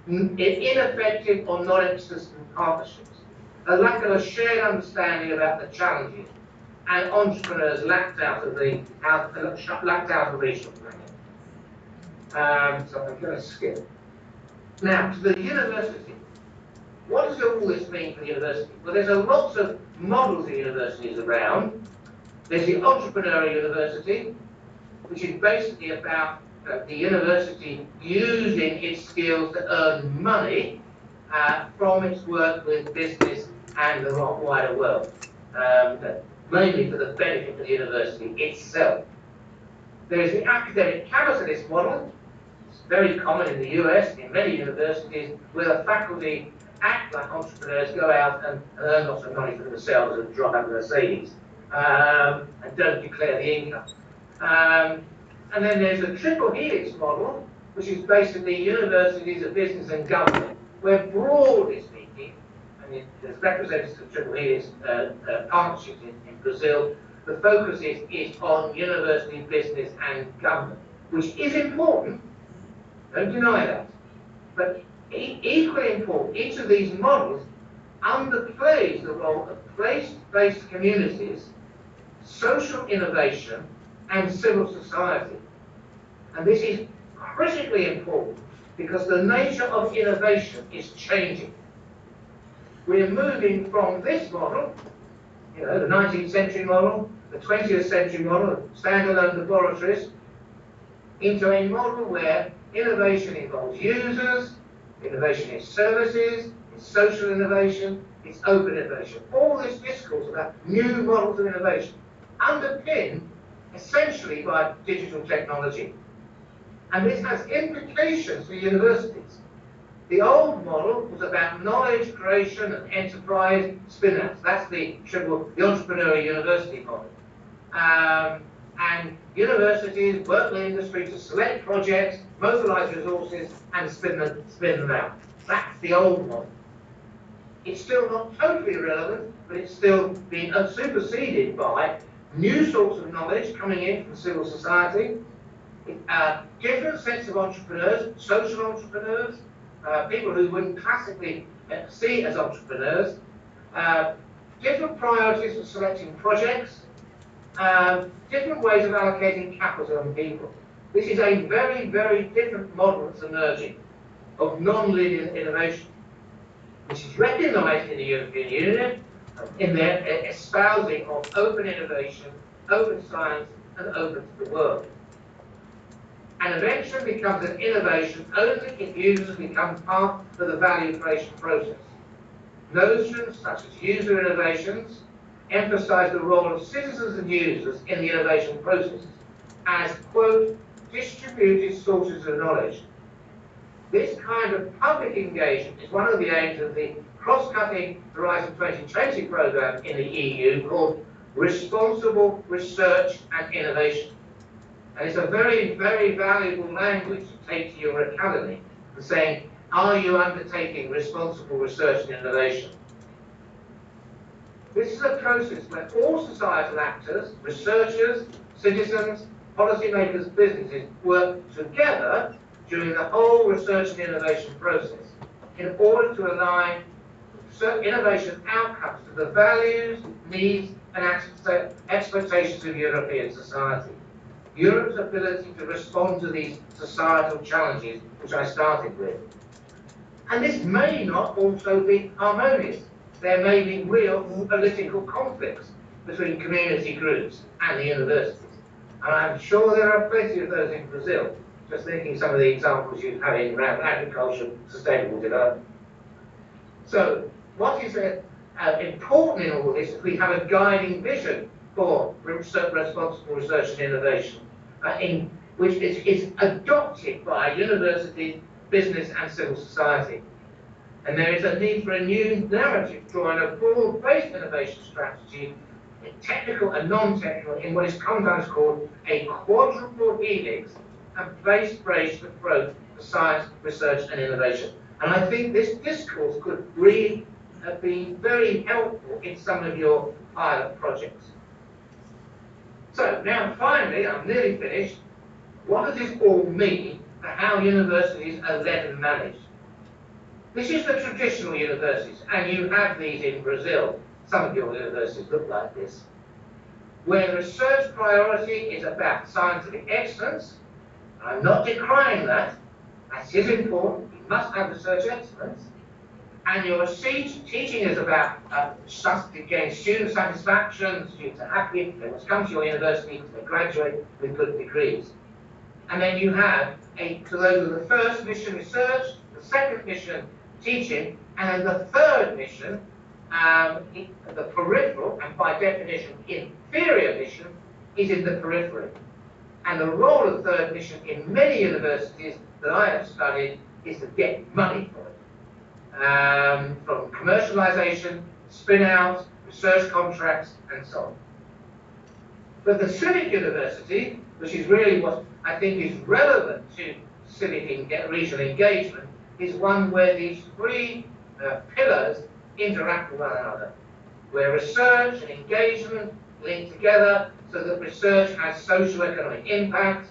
ineffective or non-existent partnerships, a lack of a shared understanding about the challenges, and entrepreneurs lacked out of regional planning. So I'm going to skip. Now, to the university. What does all this mean for the university? Well, there's lots of models of universities around. There's the entrepreneurial university, which is basically about the university using its skills to earn money from its work with business and the wider world, mainly for the benefit of the university itself. There is the academic capitalist model. It's very common in the US, in many universities, where the faculty act like entrepreneurs, go out and earn lots of money for themselves and drive their savings, and don't declare the income. And then there's a triple helix model, which is basically universities of business and government, where broadly speaking, and there's representatives of triple helix partnerships in Brazil, the focus is on university, business and government, which is important, don't deny that. But equally important, each of these models underplays the role of place-based communities, social innovation, and civil society. And this is critically important because the nature of innovation is changing. We're moving from this model, the 19th century model, the 20th century model, standalone laboratories, into a model where innovation involves users, innovation is services, it's social innovation, it's open innovation. All this discourse about new models of innovation, underpinned essentially by digital technology. And this has implications for universities. The old model was about knowledge creation and enterprise spin-outs. That's the entrepreneurial university model. And universities work with industry to select projects, mobilize resources, and spin them out. That's the old model. It's still not totally irrelevant, but it's still being superseded by new sorts of knowledge coming in from civil society, different sets of entrepreneurs, social entrepreneurs, people who wouldn't classically see as entrepreneurs, different priorities for selecting projects, different ways of allocating capital on people. This is a very, very different model that's emerging of non-linear innovation, which is recognised in the European Union in their espousing of open innovation, open science, and open to the world. And eventually becomes an innovation only if users become part of the value creation process. Notions such as user innovations emphasize the role of citizens and users in the innovation process as, quote, distributed sources of knowledge. This kind of public engagement is one of the aims of the cross-cutting Horizon 2020 programme in the EU called Responsible Research and Innovation. And it's a very, very valuable language to take to your academy and saying, are you undertaking responsible research and innovation? This is a process where all societal actors, researchers, citizens, policymakers, businesses work together during the whole research and innovation process in order to align innovation outcomes to the values, needs, and expectations of European society. Europe's ability to respond to these societal challenges, which I started with. And this may not also be harmonious. There may be real political conflicts between community groups and the universities. And I'm sure there are plenty of those in Brazil, just thinking some of the examples you have in around agriculture, sustainable development. So what is important in all this is we have a guiding vision for responsible research and innovation, which is adopted by universities, business and civil society. And there is a need for a new narrative drawing a broad-based innovation strategy, technical and non-technical, in what is sometimes called a quadruple helix and place-based approach to science, research and innovation. And I think this discourse could really be very helpful in some of your pilot projects. So now finally, I'm nearly finished. What does this all mean for how universities are led and managed? This is the traditional universities, and you have these in Brazil. Some of your universities look like this, where the research priority is about scientific excellence. I'm not decrying that. That is important. You must have research excellence. And your teaching is about getting student satisfaction, students are happy, they must come to your university because they graduate with good degrees. And then you have so those are the first mission, research, the second mission, teaching, and then the third mission, the peripheral, and by definition, inferior mission, is in the periphery. And the role of third mission in many universities that I have studied is to get money for it. From commercialization, spin-out, research contracts, and so on. But the civic university, which is really what I think is relevant to civic regional engagement, is one where these three pillars interact with one another, where research and engagement link together so that research has social economic impact,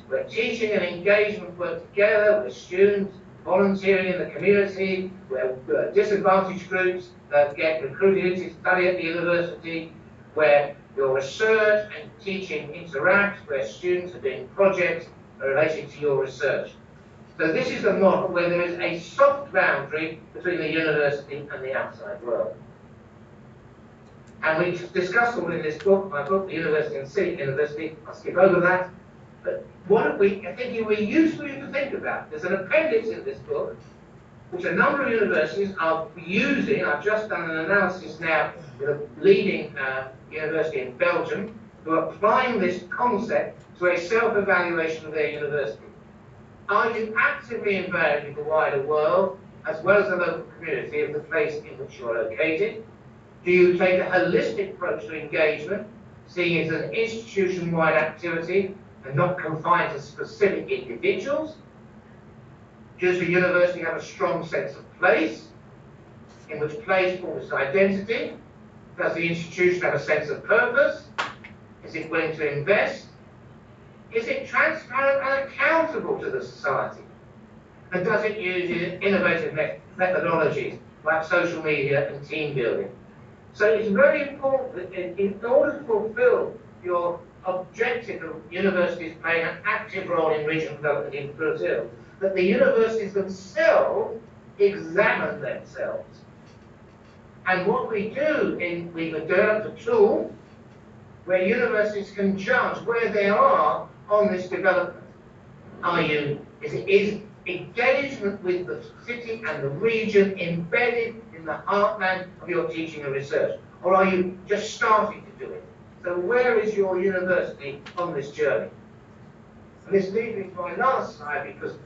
where teaching and engagement work together, where students volunteering in the community, where disadvantaged groups get recruited to study at the university, where your research and teaching interact, where students are doing projects relating to your research. So this is the model where there is a soft boundary between the university and the outside world. And we discussed all in this book, my book, The University and Civic University. I'll skip over that. But what I think it would be useful for you to think about. There's an appendix in this book which a number of universities are using. I've just done an analysis now with a leading university in Belgium who are applying this concept to a self-evaluation of their university. Are you actively involved in the wider world as well as the local community of the place in which you're located? Do you take a holistic approach to engagement, seeing it as an institution-wide activity and not confined to specific individuals? Does the university have a strong sense of place, in which place forms its identity? Does the institution have a sense of purpose? Is it willing to invest? Is it transparent and accountable to the society? And does it use innovative methodologies like social media and team building? So it's very important that in order to fulfill your objective of universities playing an active role in regional development in Brazil, that the universities themselves examine themselves. And what we do, we've developed a tool where universities can judge where they are on this development. Is engagement with the city and the region embedded in the heartland of your teaching and research? Or are you just starting to do it? So where is your university on this journey? And this leads me to my last slide, because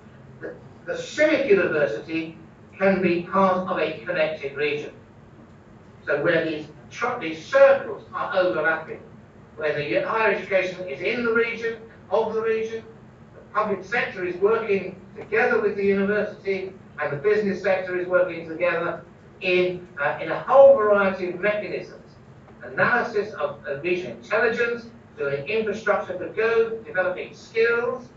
the civic university can be part of a connected region. So where these circles are overlapping, where the higher education is in the region, of the region, the public sector is working together with the university, and the business sector is working together in a whole variety of mechanisms. Analysis of regional intelligence, doing infrastructure for good, developing skills,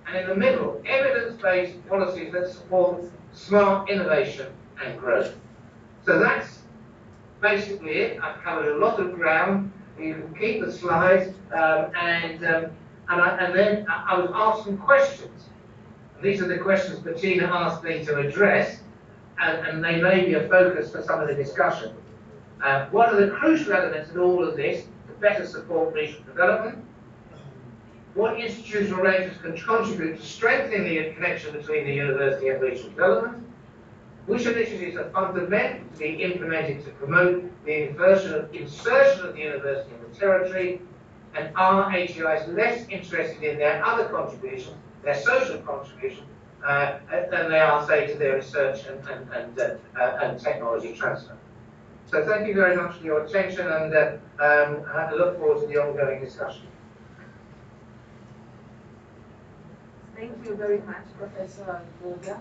and in the middle, evidence-based policies that support smart innovation and growth. So that's basically it. I've covered a lot of ground. You can keep the slides, and then I was asked some questions. And these are the questions Bettina asked me to address, and they may be a focus for some of the discussion. What are the crucial elements in all of this to better support regional development? What institutional arrangements can contribute to strengthening the connection between the university and regional development? Which initiatives are fundamental to be implemented to promote the insertion of the university in the territory? And are HEIs less interested in their other contributions, their social contributions, than they are, say, to their research and technology transfer? So thank you very much for your attention, and I look forward to the ongoing discussion. Thank you very much, Professor Vogler.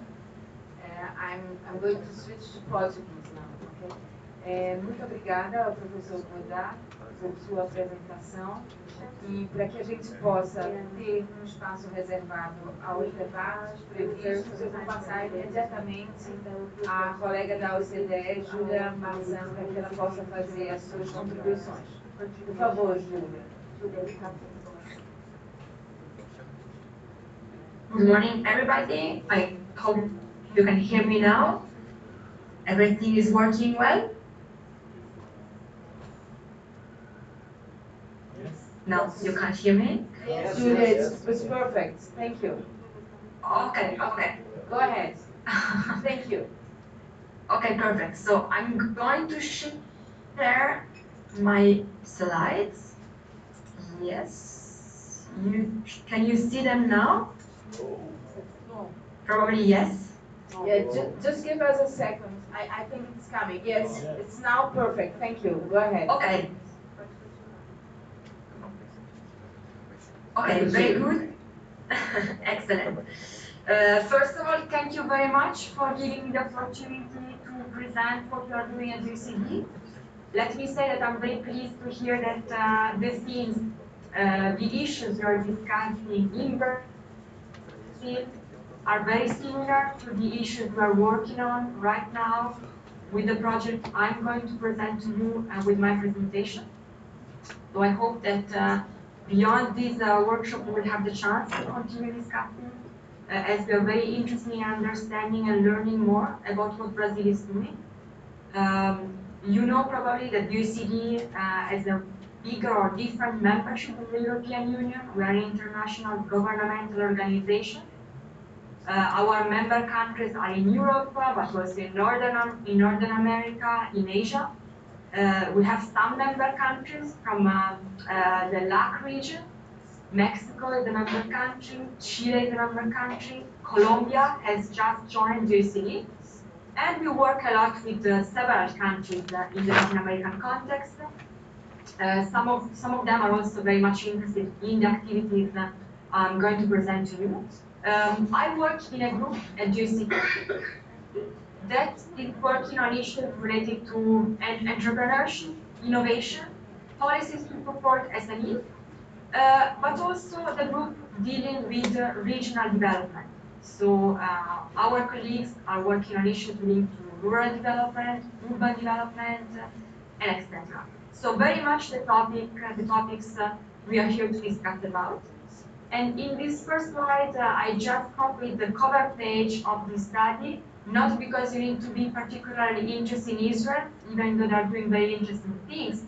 I'm going to switch to Portuguese now, okay? Muito obrigada ao professor Godard por sua apresentação e para que a gente possa ter um espaço reservado aos debates previstos, eu vou passar imediatamente à colega da OCDE, Júlia Marzan, para que ela possa fazer as suas contribuições. Por favor, Júlia. Good morning, everybody. I hope you can hear me now. Everything is working well? No, you can't hear me? Yes, Julia, it's perfect. Thank you. Okay. Go ahead. Thank you. Okay, perfect. So I'm going to share my slides. Yes. Can you see them now? No. Probably yes. Yeah, just give us a second. I think it's coming. Yes, it's now perfect. Thank you. Go ahead. Okay. Okay, very good. Excellent. First of all, thank you very much for giving me the opportunity to present what we are doing at UCD. Let me say that I'm very pleased to hear that the themes, the issues we are discussing in Brazil are very similar to the issues we are working on right now with the project I'm going to present to you with my presentation. So I hope that beyond this workshop, we will have the chance to continue discussing as we are very interested in understanding and learning more about what Brazil is doing. You know probably that UCD has a bigger or different membership in the European Union. We are an international governmental organization. Our member countries are in Europe, but also in Northern America, in Asia. We have some member countries from the LAC region. Mexico is a member country, Chile is a member country, Colombia has just joined UCD, and we work a lot with several countries in the Latin American context. Some of them are also very much interested in the activities I'm going to present to you. I work in a group at UCD that is working on issues related to entrepreneurship, innovation, policies to support SMEs, but also the group dealing with regional development. So our colleagues are working on issues linked to rural development, urban development, and etc. So very much the topics we are here to discuss about. And in this first slide, I just copied the cover page of the study, not because you need to be particularly interested in Israel, even though they're doing very interesting things,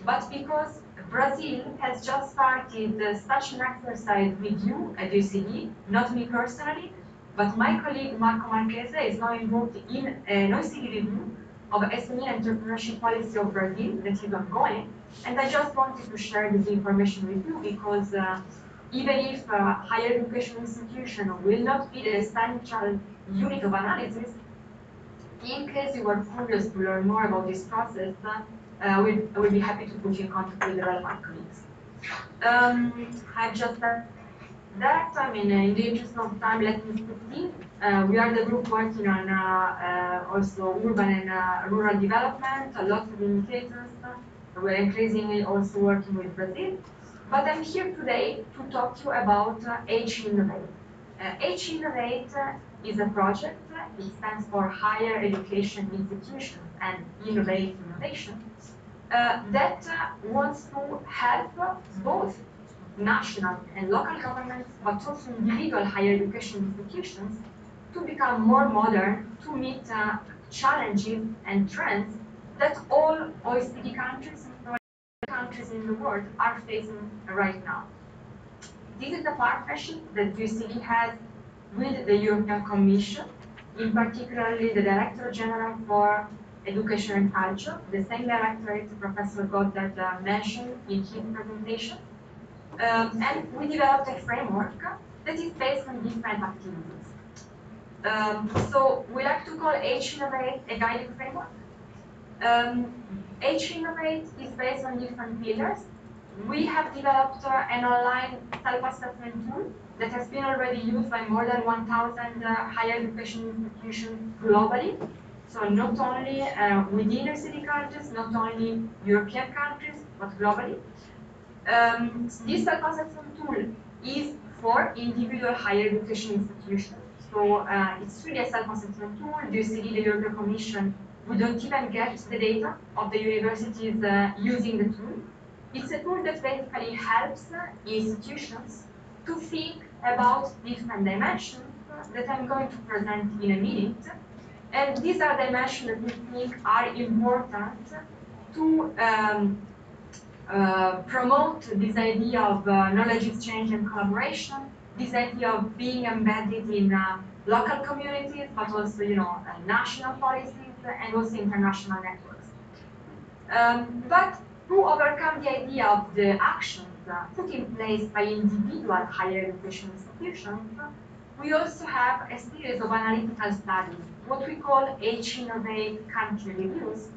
but because Brazil has just started such an exercise with you at UCD, not me personally, but my colleague Marco Marquese is now involved in an OECD review of SME entrepreneurship policy of Brazil that is ongoing. And I just wanted to share this information with you because even if higher education institution will not be the central unit of analysis, in case you were curious to learn more about this process, I will be happy to put you in contact with the relevant colleagues. I've just said that, in the interest of time, let me proceed. We are the group working on also urban and rural development, a lot of indicators. We're increasingly also working with Brazil. But I'm here today to talk to you about H-Innovate. H-Innovate is a project, it stands for Higher Education Institutions and Innovation, that wants to help both national and local governments, but also individual higher education institutions to become more modern, to meet challenges and trends that all OECD countries in the world are facing right now. This is a partnership that UCD has with the European Commission, in particular the Director General for Education and Culture, the same directorate Professor Goddard mentioned in his presentation. And we developed a framework that is based on different activities. So we like to call H-Innovate a guiding framework. H-Innovate is based on different pillars. We have developed an online self-assessment tool that has been already used by more than 1,000 higher education institutions globally. So not only within OECD countries, not only European countries, but globally. This self-assessment tool is for individual higher education institutions. So it's really a self-assessment tool. The OECD, the European Commission, we don't even get the data of the universities using the tool. It's a tool that basically helps institutions to think about different dimensions that I'm going to present in a minute. And these are dimensions that we think are important to promote this idea of knowledge exchange and collaboration, this idea of being embedded in local communities, but also, national policies and also international networks. But to overcome the idea of the actions put in place by individual higher education institutions, we also have a series of analytical studies, what we call H-Innovate country reviews.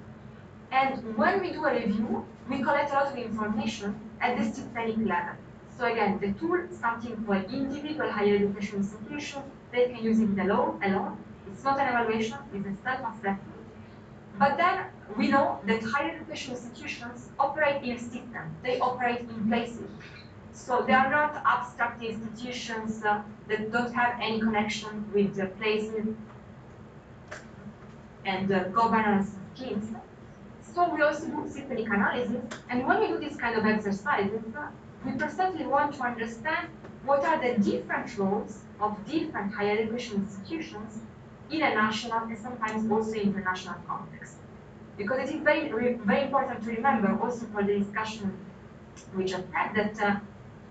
And when we do a review, we collect a lot of information at the systemic level. So again, the tool is something for individual higher education institutions. They can use it alone. It's not an evaluation, it's a self-assessment. But then we know that higher education institutions operate in systems. They operate in places. So they are not abstract institutions that don't have any connection with the places and governance schemes. So we also do systemic analysis, and when we do this kind of exercises, we precisely want to understand what are the different roles of different higher education institutions in a national and sometimes also international context. Because it is very, very important to remember also for the discussion we just had that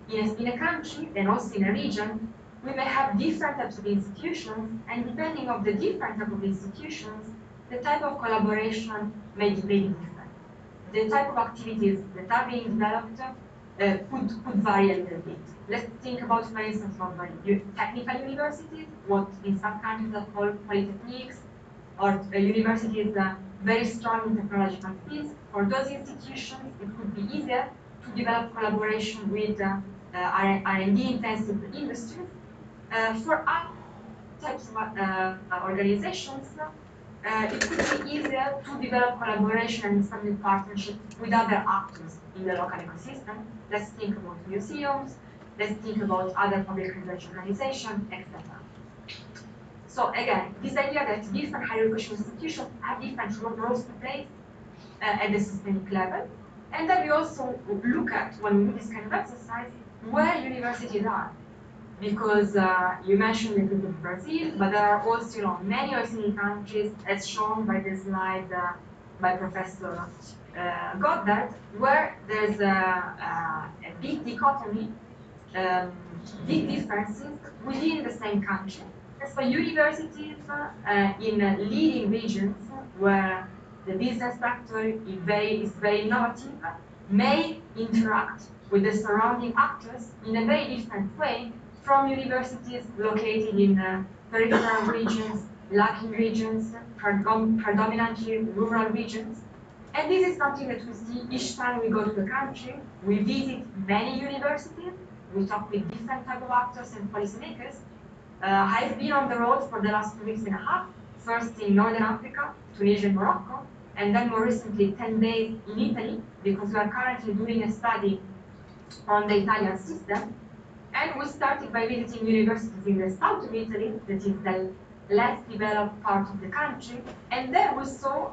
in a country and also in a region, we may have different types of institutions, and depending on the different type of institutions, the type of collaboration may be very different. The type of activities that are being developed could vary a little bit. Let's think about, for instance, of technical universities, what in some countries are called polytechnics, or universities very strong in technological fields. For those institutions, it could be easier to develop collaboration with R&D intensive industries. For other types of organizations, it could be easier to develop collaboration and some partnership with other actors in the local ecosystem. Let's think about museums, let's think about other public research organizations, etc. So again, this idea that different higher education institutions have different roles to play at the systemic level. And then we also look at, when we do this kind of exercise, where universities are. Because you mentioned the case of Brazil, but there are also many OECD countries, as shown by the slide by Professor Goddard, where there's a big dichotomy, big differences within the same country. As for universities in leading regions where the business sector is very innovative, may interact with the surrounding actors in a very different way from universities located in peripheral regions, lacking regions, predominantly rural regions. And this is something that we see each time we go to the country. We visit many universities, we talk with different type of actors and policymakers. I've been on the road for the last 2 weeks and a half, first in Northern Africa, Tunisia and Morocco, and then more recently 10 days in Italy, because we are currently doing a study on the Italian system. And we started by visiting universities in the south of Italy, that is the less developed part of the country. And there we saw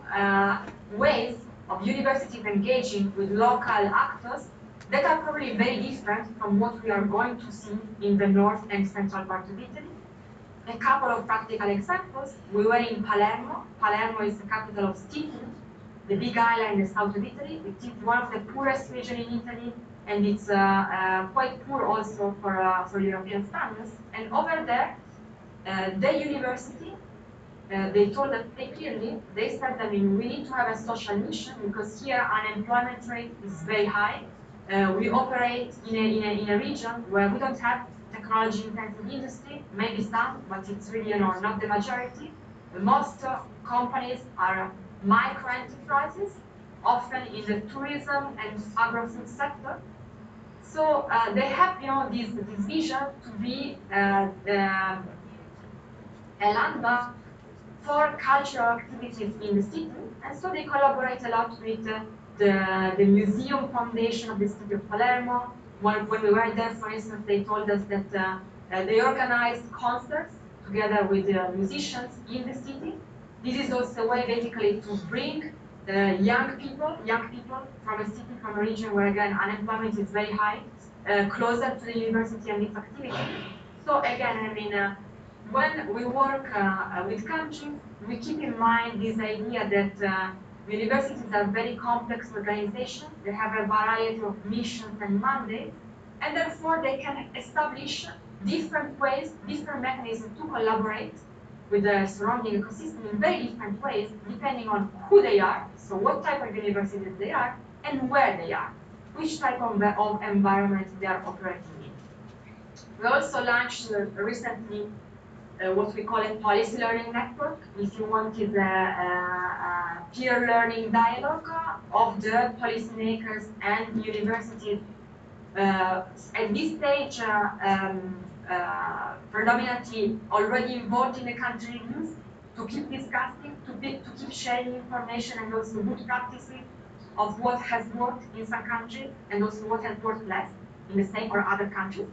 ways of universities engaging with local actors that are probably very different from what we are going to see in the north and central part of Italy. A couple of practical examples. We were in Palermo. Palermo is the capital of Sicily, the big island in the south of Italy. It is one of the poorest regions in Italy, and it's quite poor also for European standards. And over there, the university, they told us very clearly, they said that we need to have a social mission because here unemployment rate is very high. We operate in a region where we don't have technology-intensive industry, maybe some, but it's really not the majority. Most companies are micro-enterprises, often in the tourism and agro-food sector. So they have this vision to be a landmark for cultural activities in the city, and so they collaborate a lot with the Museum Foundation of the city of Palermo. When we were there, for instance, they told us that they organized concerts together with musicians in the city. This is also a way basically to bring young people from a city, from a region where again unemployment is very high, closer to the university and its activity. So again, I mean, when we work with countries, we keep in mind this idea that universities are very complex organizations. They have a variety of missions and mandates, and therefore they can establish different ways, different mechanisms to collaborate with the surrounding ecosystem in very different ways, depending on who they are, so what type of universities they are, and where they are, which type of environment they are operating in. We also launched recently what we call a policy learning network. If you want, is a peer learning dialogue of the policymakers and universities. At this stage, predominantly already involved in the country reviews, to keep discussing, to keep sharing information and also good practices of what has worked in some countries and also what has worked less in the same or other countries.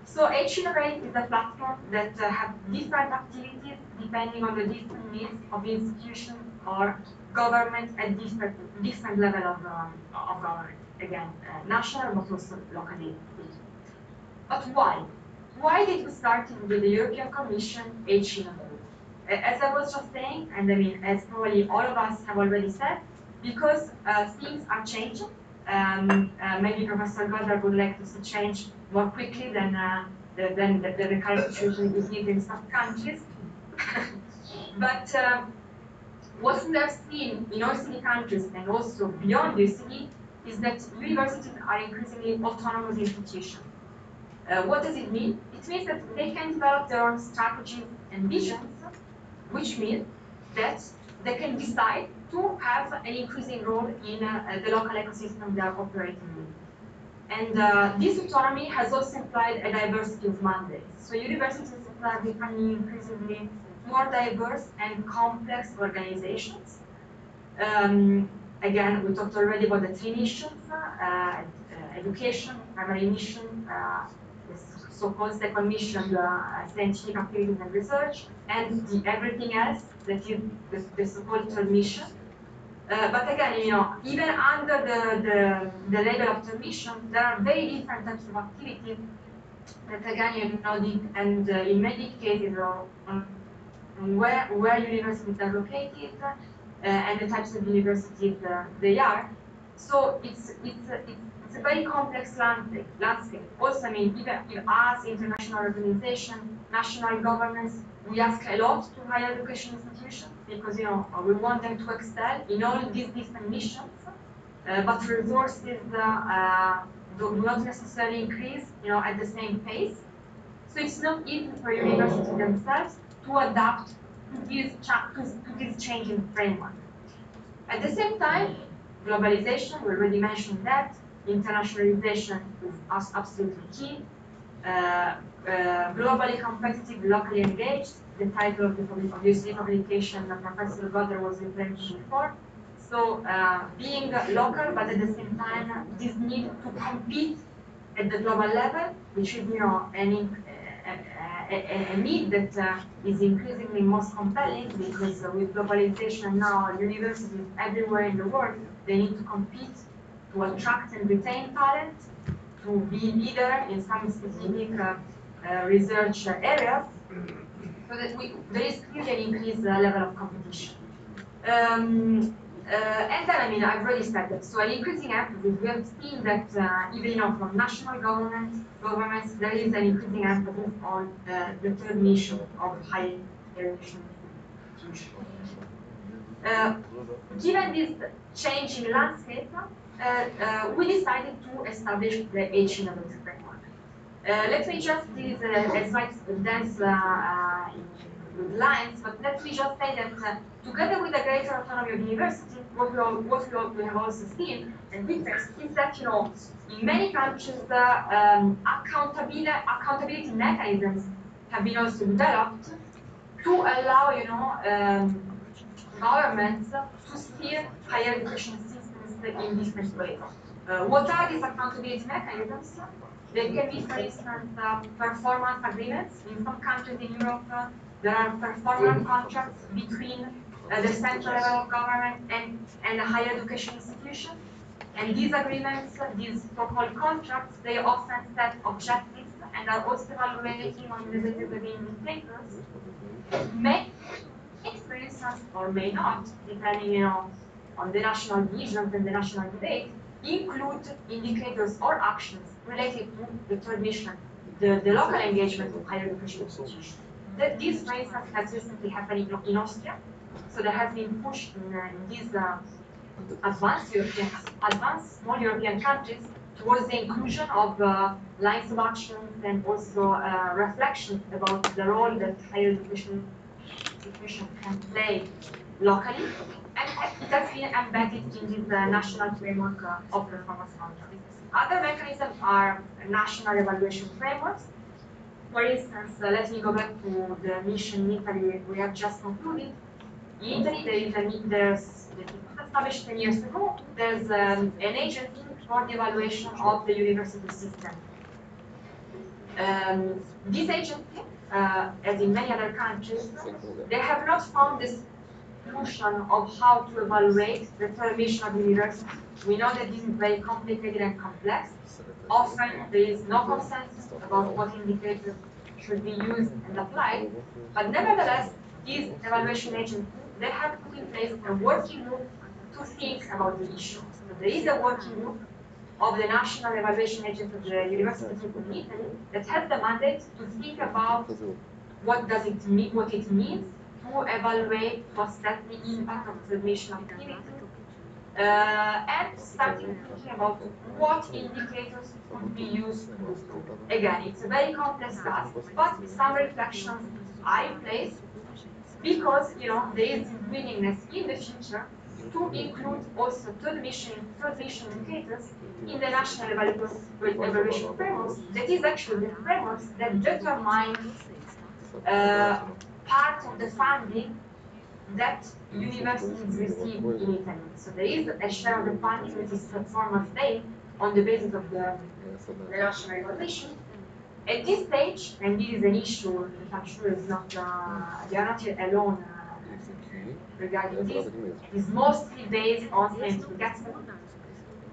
So Innovate is a platform that have different activities depending on the different needs of institutions or government at different level of government. Again, national but also locally. But why? Why did we start with the European Commission Innovate? As I was just saying, and I mean, as probably all of us have already said, because things are changing. Maybe Professor Goddard would like to see change more quickly than the current situation is needed in some countries. But what we have seen in OECD countries and also beyond OECD is that universities are increasingly autonomous institutions. What does it mean? It means that they can develop their own strategies and visions, which means that they can decide to have an increasing role in the local ecosystem they are operating in. And this autonomy has also implied a diversity of mandates. So universities are becoming increasingly more diverse and complex organizations. Again, we talked already about the three missions, education, primary mission, the so-called second mission, scientific activities and research, and everything else, that is the so-called third mission. But again, you know, even under the label of third mission, there are very different types of activities that again, you know, and in many cases, where universities are located and the types of universities they are. So it's a very complex landscape. Also, I mean, even us, international organizations, national governments, we ask a lot to higher education institutions because, you know, we want them to excel in all these different missions, but resources do not necessarily increase, you know, at the same pace. So it's not easy for universities themselves to adapt to this changing framework. At the same time, globalization, we already mentioned that, internationalization is absolutely key. Globally competitive, locally engaged, the title of this publication that Professor Goddard was referring to before. So being local, but at the same time, this need to compete at the global level, which is, you know, a need that is increasingly most compelling because with globalization now, universities everywhere in the world, they need to compete to attract and retain talent, to be leader in some specific research areas, so that there is clearly an increased level of competition. And then, I mean, I've already said that. So an increasing emphasis, we have seen that even, you know, from national governments, there is an increasing emphasis on the third mission of higher education institutions. Given this changing landscape, we decided to establish the Innovate framework. Let me just, this is a slide dense with lines, but let me just say that together with the greater autonomy of the university, what we have also seen and witnessed is that, you know, in many countries, accountability mechanisms have been also developed to allow, governments to steer higher education systems in different ways. What are these accountability mechanisms? There can be, for instance, performance agreements. In some countries in Europe, there are performance contracts between the central level of government and a higher education institution. And these agreements, these so-called contracts, they often set objectives and are also evaluating on university indicators. May, for instance, or may not, depending on the national visions and the national debate, include indicators or actions related to the third mission, the local engagement with higher education institutions. This, for instance, has recently happened in Austria. So there has been push in these advanced small European countries towards the inclusion of lines of action and also reflection about the role that higher education institutions can play locally, and it has been embedded in the national framework of performance contracts. Other mechanisms are national evaluation frameworks. For instance, let me go back to the mission in Italy we have just concluded. In Italy, there's established 10 years ago, there's an agency for the evaluation of the university system. This agency, as in many other countries, they have not found this solution of how to evaluate the third mission of the university. We know that this is very complicated and complex. Often there is no consensus about what indicators should be used and applied, but nevertheless, these evaluation agencies, they have put in place a working group to think about the issue. So there is a working group of the National Evaluation Agency of the University of Italy that has the mandate to think about what it means to evaluate, to assess the impact of the mission activity, and starting thinking about what indicators could be used to do so. Again, it's a very complex task, but some reflections are in place because there is willingness in the future to include also third mission indicators in the national evaluation frameworks. That is actually the frameworks that determine part of the funding that universities receive in Italy. So there is a share of the funding that is performance-based on the basis of the national evaluation. At this stage, and this is an issue that I'm sure is not, they are not alone regarding this, is mostly based on scientific excellence.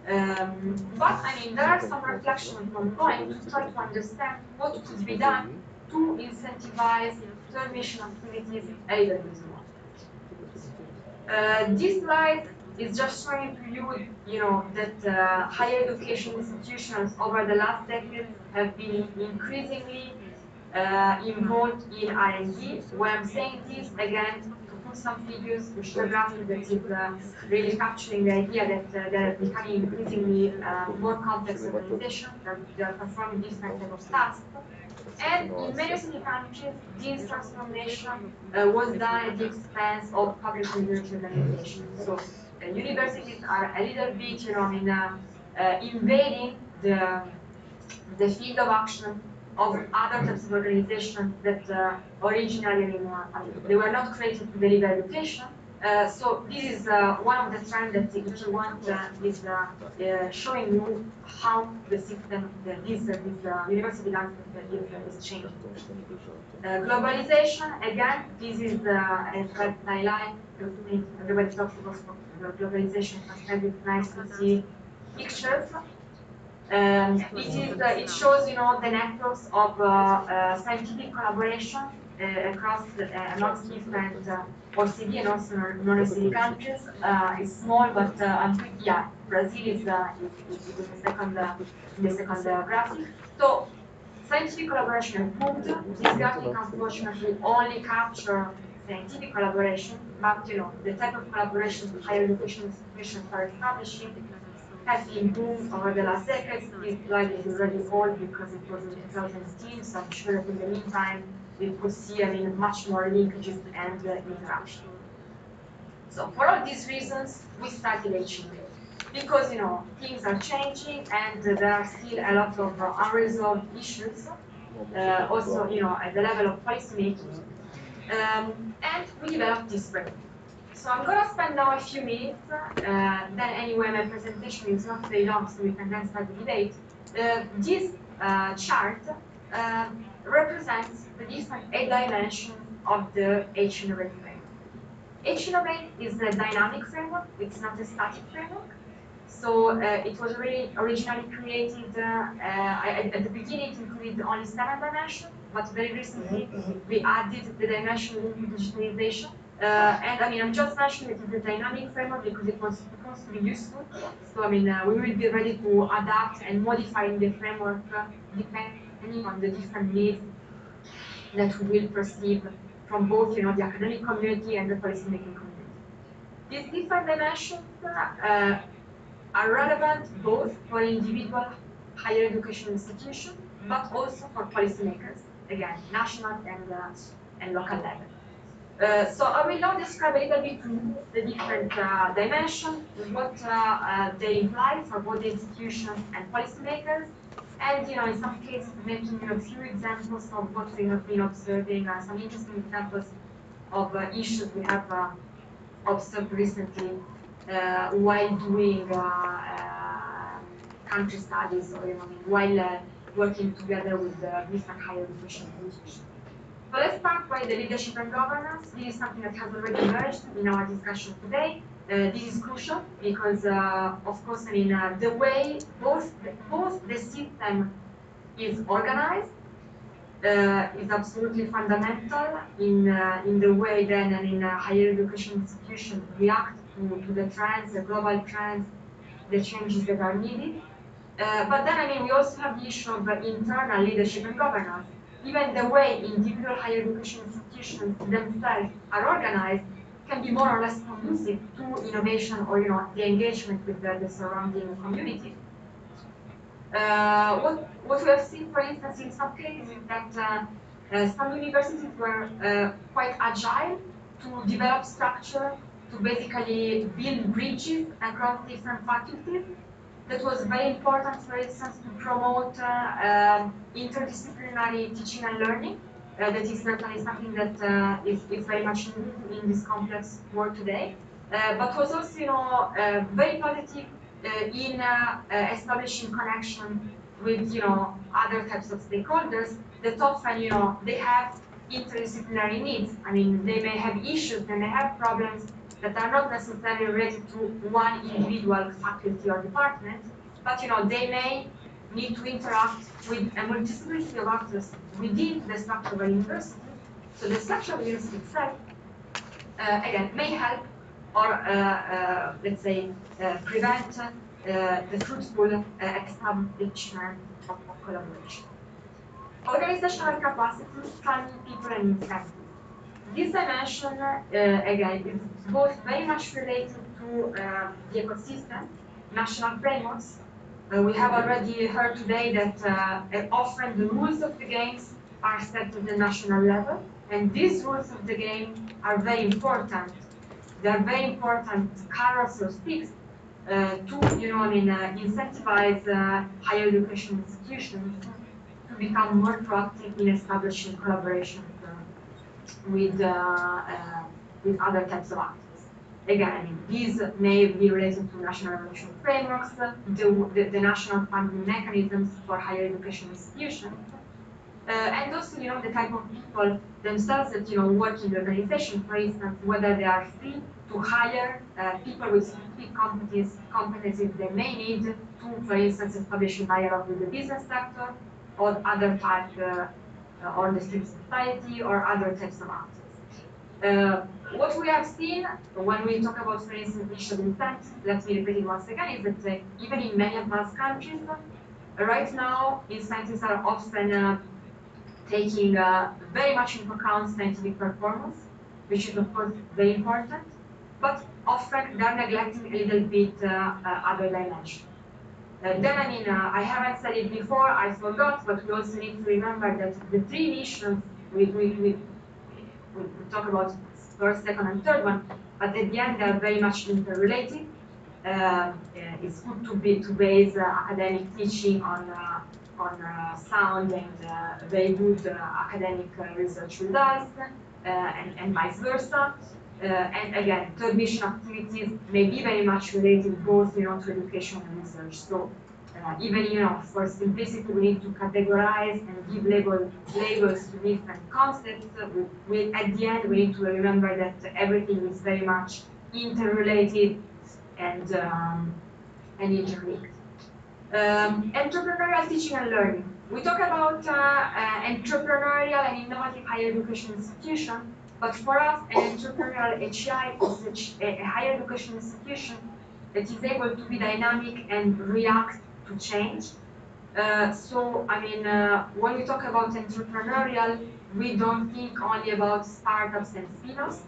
But I mean, there are some reflections ongoing to try to understand what could be done to incentivize third mission activities a little bit more. This slide is just showing to you, that higher education institutions over the last decade have been increasingly involved in R&D. Why I'm saying this, again, to put some figures to show a graphic that is really capturing the idea that they're becoming increasingly more complex organizations, that they're performing different types of tasks. And in many city countries, this transformation was done at the expense of public research organizations. So universities are a little bit, invading the field of action of other types of organizations that originally they were not created to deliver education. So this is one of the trends that if you want is showing you how the system, this university landscape is changing. Globalization, again, this is a red highlight. Everybody talks about globalization, it's nice to see pictures. It shows, the networks of scientific collaboration across amongst different OECD and also non-OECD countries. It's small, but Brazil is in the second graphic. So scientific collaboration improved. This graphic unfortunately only captures scientific collaboration, but the type of collaboration higher education institutions are establishing has improved over the last decades. This slide is already old because it was in 2010, so I'm sure that in the meantime we could see much more linkages and interaction. So for all these reasons, we started HEA. Because things are changing and there are still a lot of unresolved issues, also at the level of policy making. And we developed this framework. So I'm going to spend now a few minutes, then anyway my presentation is not very long, so we can then start the debate. This chart represents the different 8 dimensions of the H-Innovate framework. H-Innovate is a dynamic framework, it's not a static framework. So it was really originally created, at the beginning it included only 7 dimensions, but very recently we added the dimension linked with digitalization. And I mean, I'm just mentioning it is a dynamic framework because it was supposed to be useful. So I mean, we will be ready to adapt and modify the framework depending on the different needs that we will perceive from both, the academic community and the policymaking community. These different dimensions are relevant both for individual higher education institutions, but also for policymakers, again, national and local level. So I will now describe a little bit the different dimensions, what they imply for both institutions and policymakers, and in some cases making a few examples of what we have been observing, some interesting examples of issues we have observed recently while doing country studies or while working together with different higher education institutions. So let's start by the leadership and governance. This is something that has already emerged in our discussion today. This is crucial because, of course, I mean, the way both the system is organized is absolutely fundamental in the way then and in higher education institutions react to the trends, the global trends, the changes that are needed. But then, I mean, we also have the issue of internal leadership and governance. Even the way individual higher education institutions themselves are organized can be more or less conducive to innovation or the engagement with the surrounding community. What we have seen, for instance, in some cases is that some universities were quite agile to develop structure, to basically build bridges across different faculties. That was very important, for instance, to promote interdisciplinary teaching and learning. That is certainly something that is very much needed in this complex world today. But was also, very positive in establishing connection with, other types of stakeholders that often, they have interdisciplinary needs. I mean, they may have issues, they may have problems that are not necessarily related to one individual faculty or department, but they may need to interact with a multiplicity of actors within the structure of a university. So the structure of the university itself, again, may help or, let's say, prevent the fruitful establishment of collaboration. Organizational capacity, planning, people, and incentives. This dimension, again, is both very much related to the ecosystem, national frameworks. We have already heard today that often the rules of the games are set at the national level, and these rules of the game are very important. They are very important carrots or sticks to, incentivize higher education institutions to become more proactive in establishing collaboration with other types of actors. Again, these may be related to national evaluation frameworks, the national funding mechanisms for higher education institutions, and also, the type of people themselves that, work in the organization, for instance, whether they are free to hire people with specific competencies they may need to, for instance, establish a dialogue with the business sector or other types, or the civil society or other types of actors. What we have seen when we talk about, for instance, initial intent, let me repeat it once again, is that even in many advanced countries, right now, incentives are often taking very much into account scientific performance, which is of course very important, but often they're neglecting a little bit other dimensions. Then, I haven't said it before, I forgot, but we also need to remember that the 3 missions we talk about first, second, and third one, but at the end they're very much interrelated. It's good to base academic teaching on sound and very good academic research results. and vice versa. And again, third mission activities may be very much related both, to education and research. So even, for simplicity, we need to categorize and give labels to different concepts. At the end, we need to remember that everything is very much interrelated and interlinked. Entrepreneurial teaching and learning. We talk about entrepreneurial and innovative higher education institution, but for us, an entrepreneurial HEI is a higher education institution that is able to be dynamic and react to change. When we talk about entrepreneurial, we don't think only about startups and spin-offs.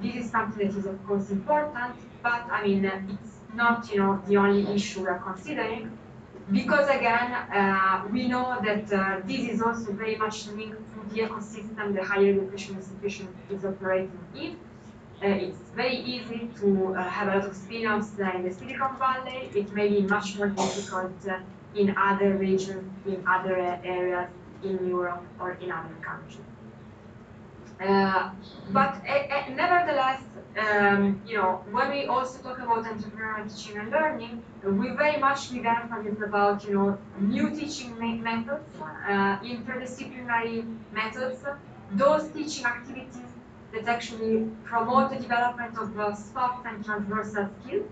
This is something that is of course important, but it's not the only issue we're considering, because again we know that this is also very much linked to the ecosystem the higher education institution is operating in. It's very easy to have a lot of spin-offs in the Silicon Valley. It may be much more difficult in other regions, in other areas, in Europe or in other countries. But nevertheless, when we also talk about entrepreneurial teaching and learning, we very much give emphasis about new teaching methods, interdisciplinary methods, those teaching activities that actually promote the development of soft and transversal skills.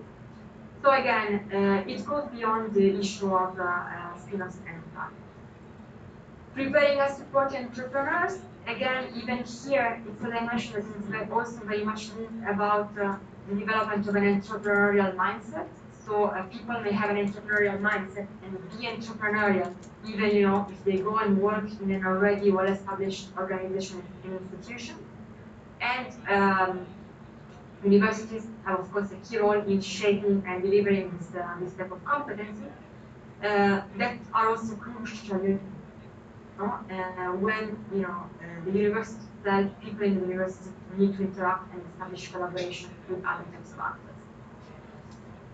So again, it goes beyond the issue of spin-offs and targets. Preparing and supporting entrepreneurs. Again, even here, it's a dimension that is also very much linked about the development of an entrepreneurial mindset. So people may have an entrepreneurial mindset and be entrepreneurial, even if they go and work in an already well-established organization and institution. And universities have, of course, a key role in shaping and delivering this type of competency that are also crucial. When the university itself, people in the university need to interact and establish collaboration with other types of actors.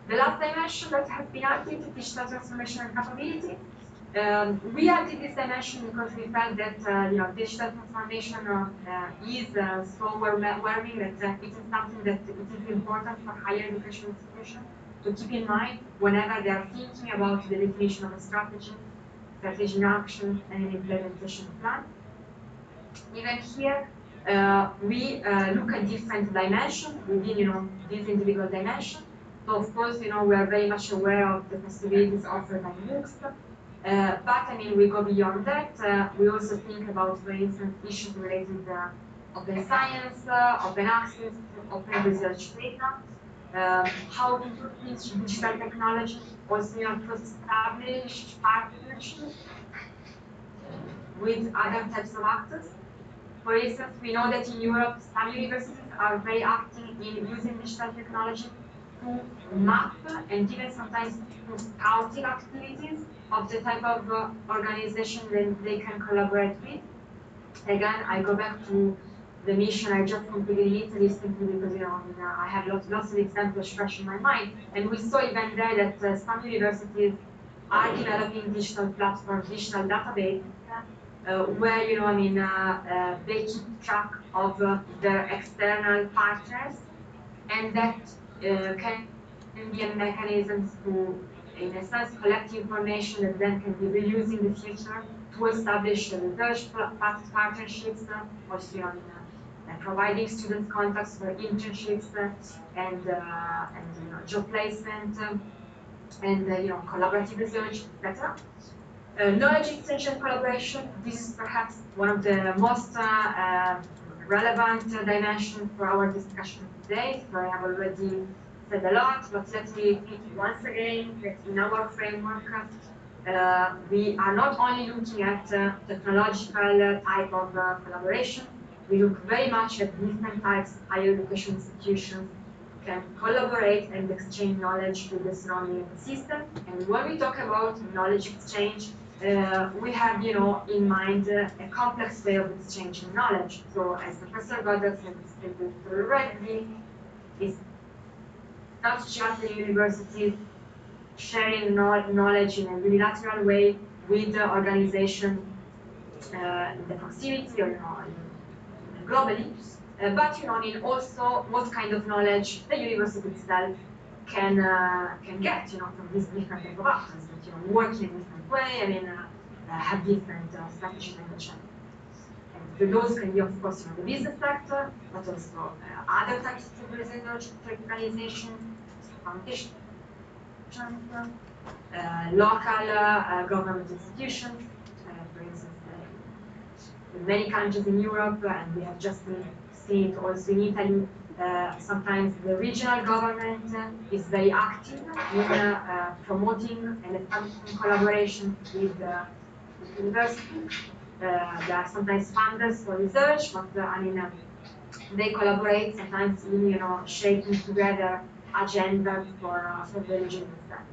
The last dimension that has been added, digital transformation and capability. We added this dimension because we felt that digital transformation is so overwhelming that it is something that it is important for higher education institutions to keep in mind whenever they are thinking about the definition of a strategy in action and an implementation plan. Even here, we look at different dimensions within these individual dimensions. So of course, we are very much aware of the possibilities offered by MOOCs, but we go beyond that. We also think about, for instance, issues related to open science, open access, open research data, how to teach digital technology, also to establish partnerships with other types of actors. For instance, we know that in Europe, some universities are very active in using digital technology to map and even sometimes to scouting activities of the type of organization that they can collaborate with. Again, I go back to the mission I just completed in Italy simply because I have lots of examples fresh in my mind, and we saw even there that some universities are developing digital platforms, digital databases, where they keep track of their external partners, and that can be a mechanism to, in a sense, collect information that then can be reused in the future to establish research partnerships, also providing student contacts for internships and job placement and collaborative research, etc. Knowledge exchange and collaboration. This is perhaps one of the most relevant dimensions for our discussion today. So I have already said a lot, but let me repeat once again that in our framework, we are not only looking at technological type of collaboration, we look very much at different types of higher education institutions can collaborate and exchange knowledge with the surrounding ecosystem. And when we talk about knowledge exchange, we have, in mind a complex way of exchanging knowledge. So, as Professor Goddard said already, it's not just the universities sharing knowledge in a unilateral way with the organization in the proximity or in globally, but I mean also what kind of knowledge the university itself can get, from these different type of actors that work in a different way. I mean, have different strategies and challenges. And those can be, of course, the business sector, but also other types of research organization, foundation, local government institutions, for instance, in many countries in Europe, and we have just seen it also in Italy. Sometimes the regional government is very active in promoting and establishing collaboration with universities. There are sometimes funders for research, but I mean, they collaborate sometimes in shaping together agendas for the region itself.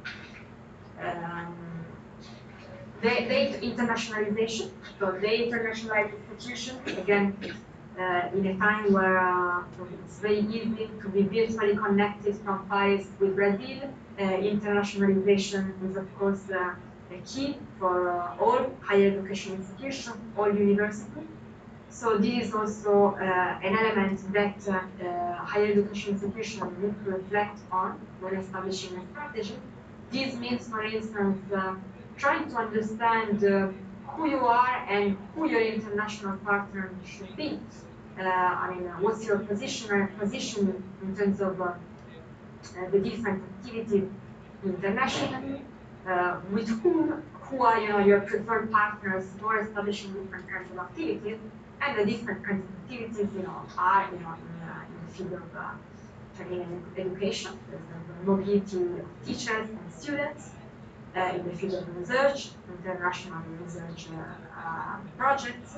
The internationalization, so they internationalize institutions again. In a time where it's very easy to be virtually connected from Paris with Brazil, internationalization is of course a key for all higher education institutions, all universities. So this is also an element that higher education institutions need to reflect on when establishing a strategy. This means, for instance, trying to understand who you are and who your international partner should be. I mean, what's your position in terms of the different activities internationally? With who are your preferred partners for establishing different kinds of activities? And the different kinds of activities, are in the field of training and education. There's the mobility of teachers and students. In the field of research, international research projects,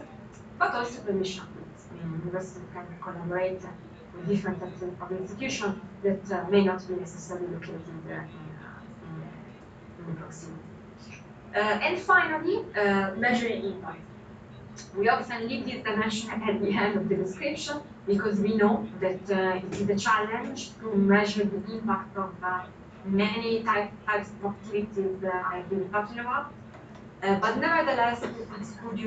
but also the mission activities. I mean, universities can collaborate with different types of institutions that may not be necessarily located in proximity. And finally, measuring impact. We often leave this dimension at the end of the description because we know that it is a challenge to measure the impact of many types of activities I've been talking about. But nevertheless, it's good,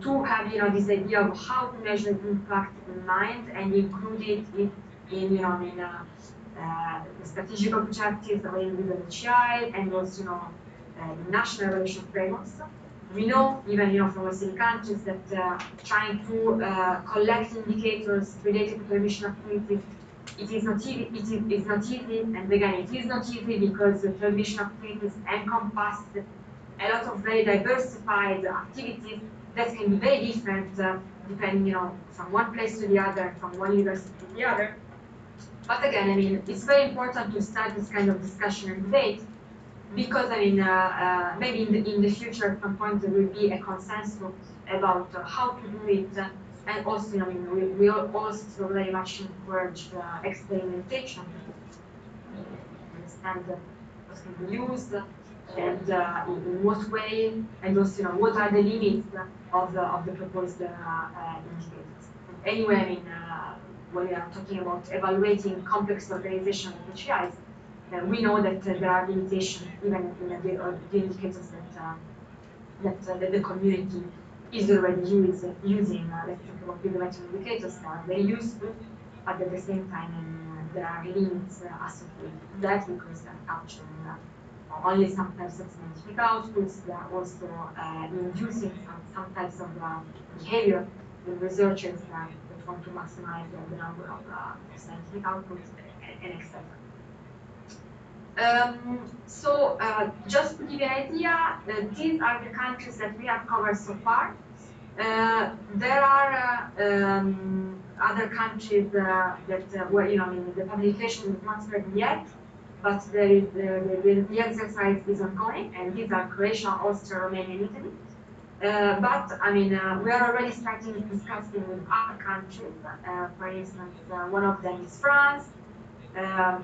to have, this idea of how to measure impact in mind and include it in the strategic objectives of individual HEI and also, in national evaluation frameworks. We know, even from Western countries, that trying to collect indicators related to permission activities, it is not easy, and again, it is not easy because the permission activities encompass a lot of very diversified activities that can be very different depending, from one place to the other, from one university to the other. But again, I mean, it's very important to start this kind of discussion and debate because, I mean, maybe in the future at some point there will be a consensus about how to do it. And also, I mean, we also very much encourage experimentation, understand what can be used and in what way, and also, what are the limits of the proposed indicators. Anyway, I mean, when we are talking about evaluating complex organizations of HEIs, we know that there are limitations even in the indicators that the community is already using. Let's talk about bibliometric indicators that are very useful, but at the same time, there are limits associated with that because they're capturing only some types of scientific outputs. They are also inducing some types of behavior in researchers that want to maximize the number of scientific outputs and etc. So just to give you an idea, these are the countries that we have covered so far. There are other countries that where the publication is not ready yet, but the exercise is ongoing, and these are Croatia, Austria, Romania, and Italy. But I mean, we are already starting discussing with other countries. For instance, one of them is France.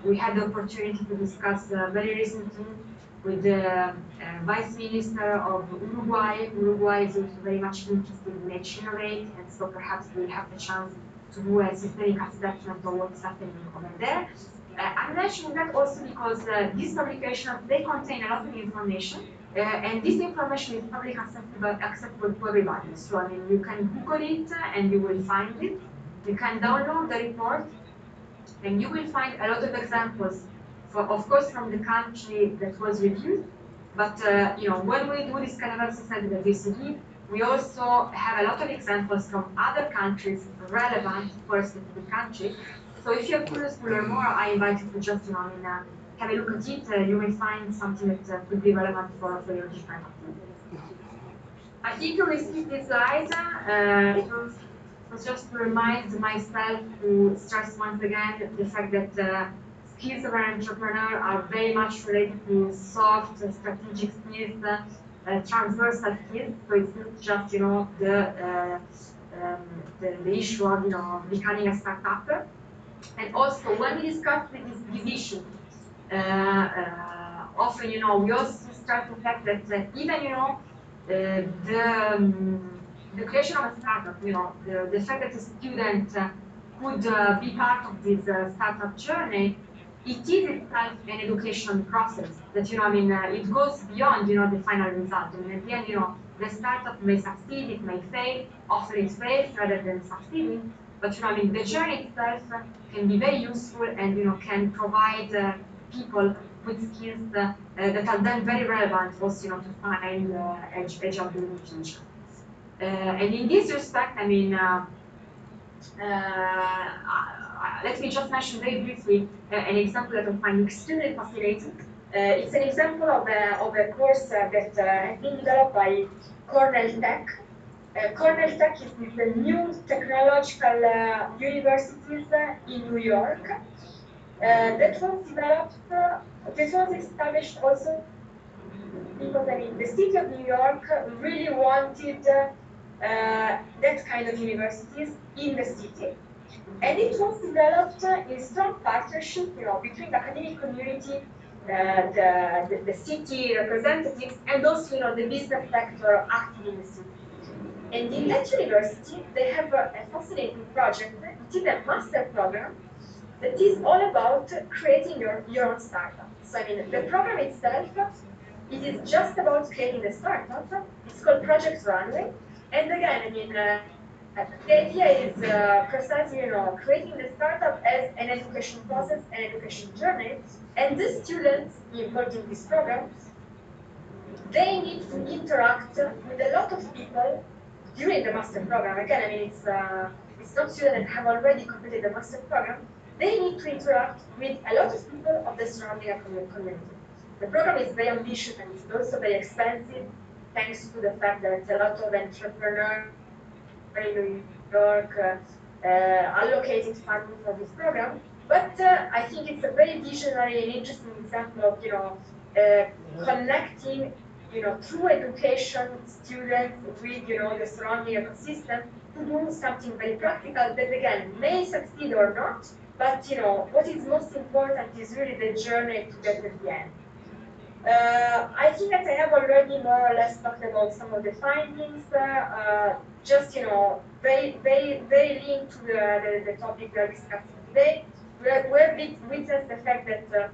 We had the opportunity to discuss very recently with the Vice Minister of Uruguay. Uruguay is also very much interested in Innovate, and so perhaps we'll have the chance to do a systemic assessment of what's happening over there. I'm mentioning that also because these publications, they contain a lot of information, And this information is publicly accessible to everybody. So I mean, you can Google it and you will find it. You can download the report, and you will find a lot of examples, of course, from the country that was reviewed. But when we do this kind of exercise at the GCE, we also have a lot of examples from other countries relevant for a specific country. So if you're curious to learn more, I invite you to just have a look at it. You may find something that could be relevant for your different activity. I think you received this slide. It was just to remind myself to stress once again the fact that skills of an entrepreneur are very much related to soft, strategic skills, transversal skills. So it's not just the issue of becoming a startup. And also when we discuss this issue, often we also stress the fact that even the creation of a startup, the fact that a student could be part of this startup journey, it is itself an education process that, it goes beyond, the final result. I mean, at the end, the startup may succeed, it may fail, often it fails rather than succeeding, but, the journey itself can be very useful and, can provide people with skills that are then very relevant also, to find a job in the future. And in this respect, let me just mention very briefly an example that I find extremely fascinating. It's an example of a course that has been developed by Cornell Tech. Cornell Tech is the new technological universities in New York. That was developed, this was established also because the city of New York really wanted that kind of universities in the city. And it was developed in strong partnership between the academic community, the city representatives, and also the business sector active in the city. And in that university, they have a fascinating project. It is a master program that is all about creating your own startup. So the program itself, it is just about creating a startup. It's called Project Runway. And again, the idea is precisely, creating the startup as an education process, an education journey. And the students involved in this program, they need to interact with a lot of people during the master program. Again, it's not students that have already completed the master program. They need to interact with a lot of people of the surrounding community. The program is very ambitious and it's also very expensive, thanks to the fact that a lot of entrepreneurs in New York allocated funding for this program. But I think it's a very visionary and interesting example of connecting, through education, students with, the surrounding ecosystem to do something very practical that, again, may succeed or not. But, what is most important is really the journey to get to the end. I think that I have already more or less talked about some of the findings. Just, very, very, very linked to the topic we are discussing today. We have witnessed the fact that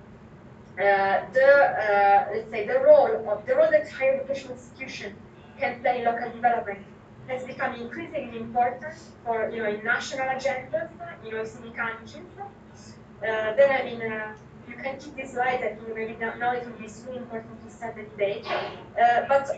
let's say the role that higher education institutions can play in local development has become increasingly important for in national agendas in OECD countries. Then you can keep this slide. I think maybe now it will be really important to start the debate. But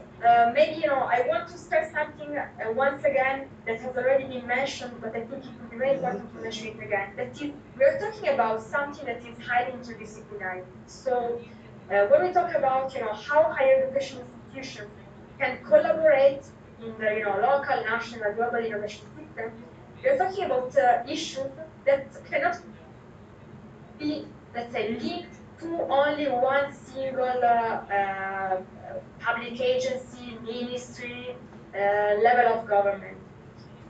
maybe I want to stress something once again that has already been mentioned, but I think it would be very important to mention it again. That is, we are talking about something that is highly interdisciplinary. So when we talk about how higher education institutions can collaborate in the local, national, global innovation system, we are talking about issues that cannot be, let's say, linked to only one single public agency, ministry, level of government.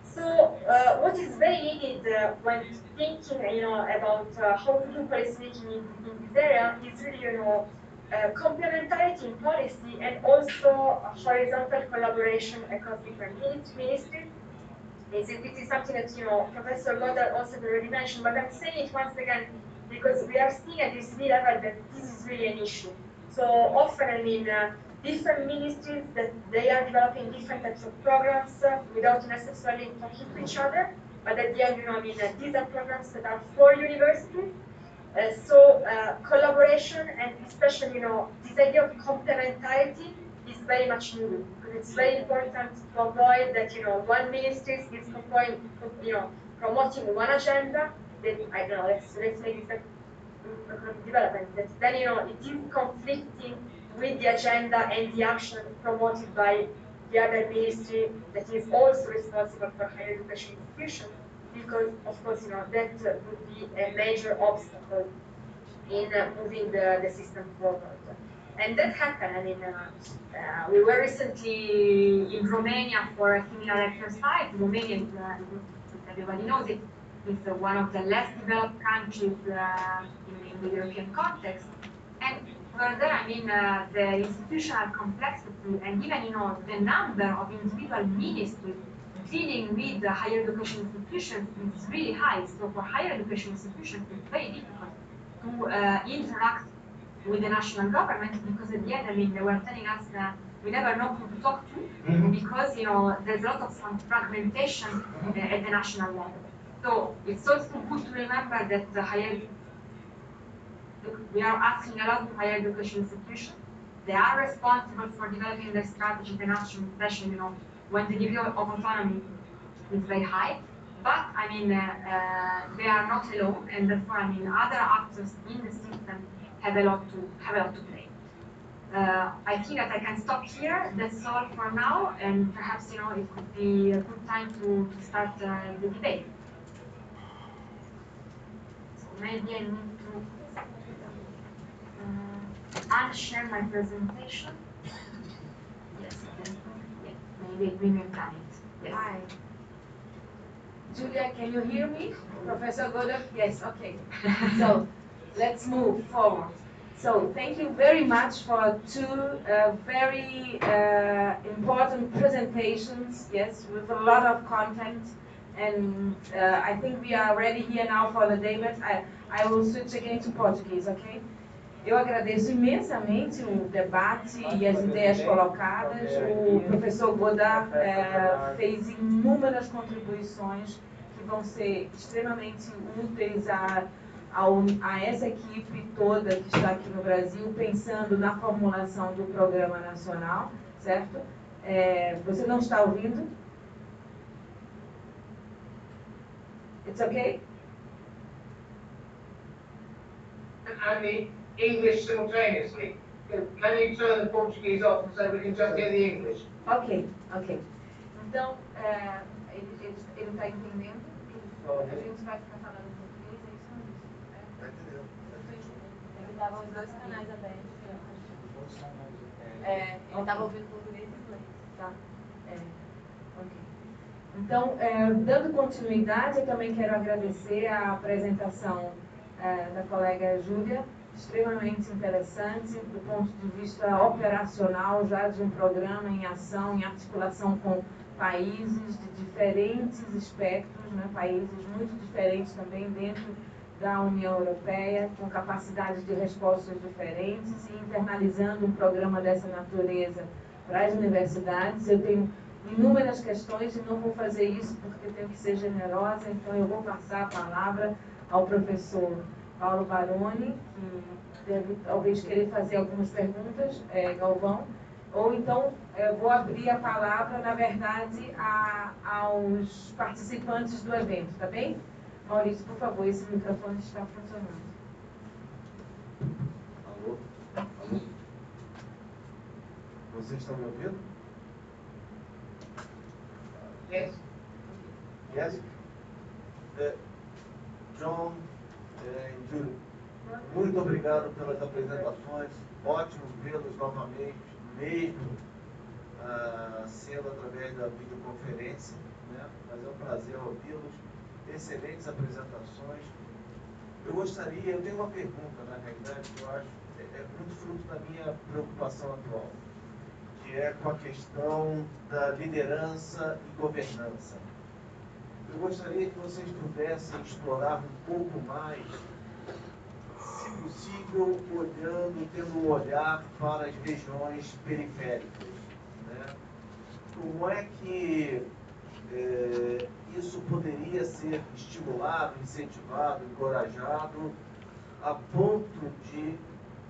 So what is very needed when thinking, about how to do policy making in this area is really, complementarity in policy and also horizontal collaboration across different ministries. This is something that Professor Goddard also already mentioned, but I'm saying it once again because we are seeing at this level that this is really an issue. So often, different ministries that they are developing different types of programs without necessarily talking to each other. But at the end, these are programs that are for universities. So collaboration and especially, this idea of complementarity is very much needed. Because it's very important to avoid that, one ministry is promoting one agenda. Then I don't know. Let's make it economic development. That then it is conflicting with the agenda and the action promoted by the other ministry that is also responsible for higher education institutions. Because of course, that would be a major obstacle in moving the system forward. And that happened. We were recently in Romania for a similar exercise. Romania is, everybody knows it, is one of the less developed countries in the European context. And further, the institutional complexity and even, the number of individual ministries dealing with the higher education institutions is really high. So for higher education institutions, it's very difficult to interact with the national government, because at the end, they were telling us we never know who to talk to, because there's a lot of fragmentation at the national level. So it's also good to remember that we are asking a lot of higher education institutions. They are responsible for developing their strategies and actions, especially when the degree of autonomy is very high. But they are not alone, and therefore other actors in the system have a lot to play. I think that I can stop here. That's all for now, and perhaps it could be a good time to start the debate. So maybe I need to unshare my presentation. Yes, maybe we may plan it. Yes. Hi. Julia, can you hear me? Professor Godot? Yes, okay. So let's move forward. So thank you very much for two very important presentations, yes, with a lot of content. And I think we are ready here now for the debate. I will switch again to Portuguese, okay? Eu agradeço imensamente o debate e as ideias colocadas. O professor Godard fez inúmeras contribuições que vão ser extremamente úteis a essa equipe toda que está aqui no Brasil, pensando na formulação do Programa Nacional, certo? Você não está ouvindo? It's okay? English simultaneously. Can you turn the Portuguese off so we can just hear the English? Ok. Então, ele está entendendo que a gente vai ficar falando português, é isso mesmo? Tá entendendo. Ele estava os dois canais abertos. Ele estava ouvindo português e inglês. Tá. Ok. Então, dando continuidade, eu também quero agradecer a apresentação da colega Júlia, extremamente interessante do ponto de vista operacional, já de um programa em ação, em articulação com países de diferentes espectros, né, países muito diferentes também dentro da União Europeia, com capacidades de respostas diferentes, e internalizando um programa dessa natureza para as universidades. Eu tenho inúmeras questões e não vou fazer isso porque tenho que ser generosa, então eu vou passar a palavra ao professor Paulo Baroni, que deve talvez querer fazer algumas perguntas, Galvão, ou então vou abrir a palavra, na verdade, aos participantes do evento, tá bem? Maurício, por favor, esse microfone está funcionando. Alô? Vocês estão me ouvindo? Yes. Yes? John e Júlio, muito obrigado pelas apresentações. Ótimo vê-los novamente, mesmo sendo através da videoconferência, né? Mas é um prazer ouvi-los. Excelentes apresentações. Eu tenho uma pergunta, na realidade, que eu acho muito fruto da minha preocupação atual, que é com a questão da liderança e governança. Eu gostaria que vocês pudessem explorar um pouco mais, se possível olhando, tendo um olhar para as regiões periféricas, né? Como é que isso poderia ser estimulado, incentivado, encorajado, a ponto de,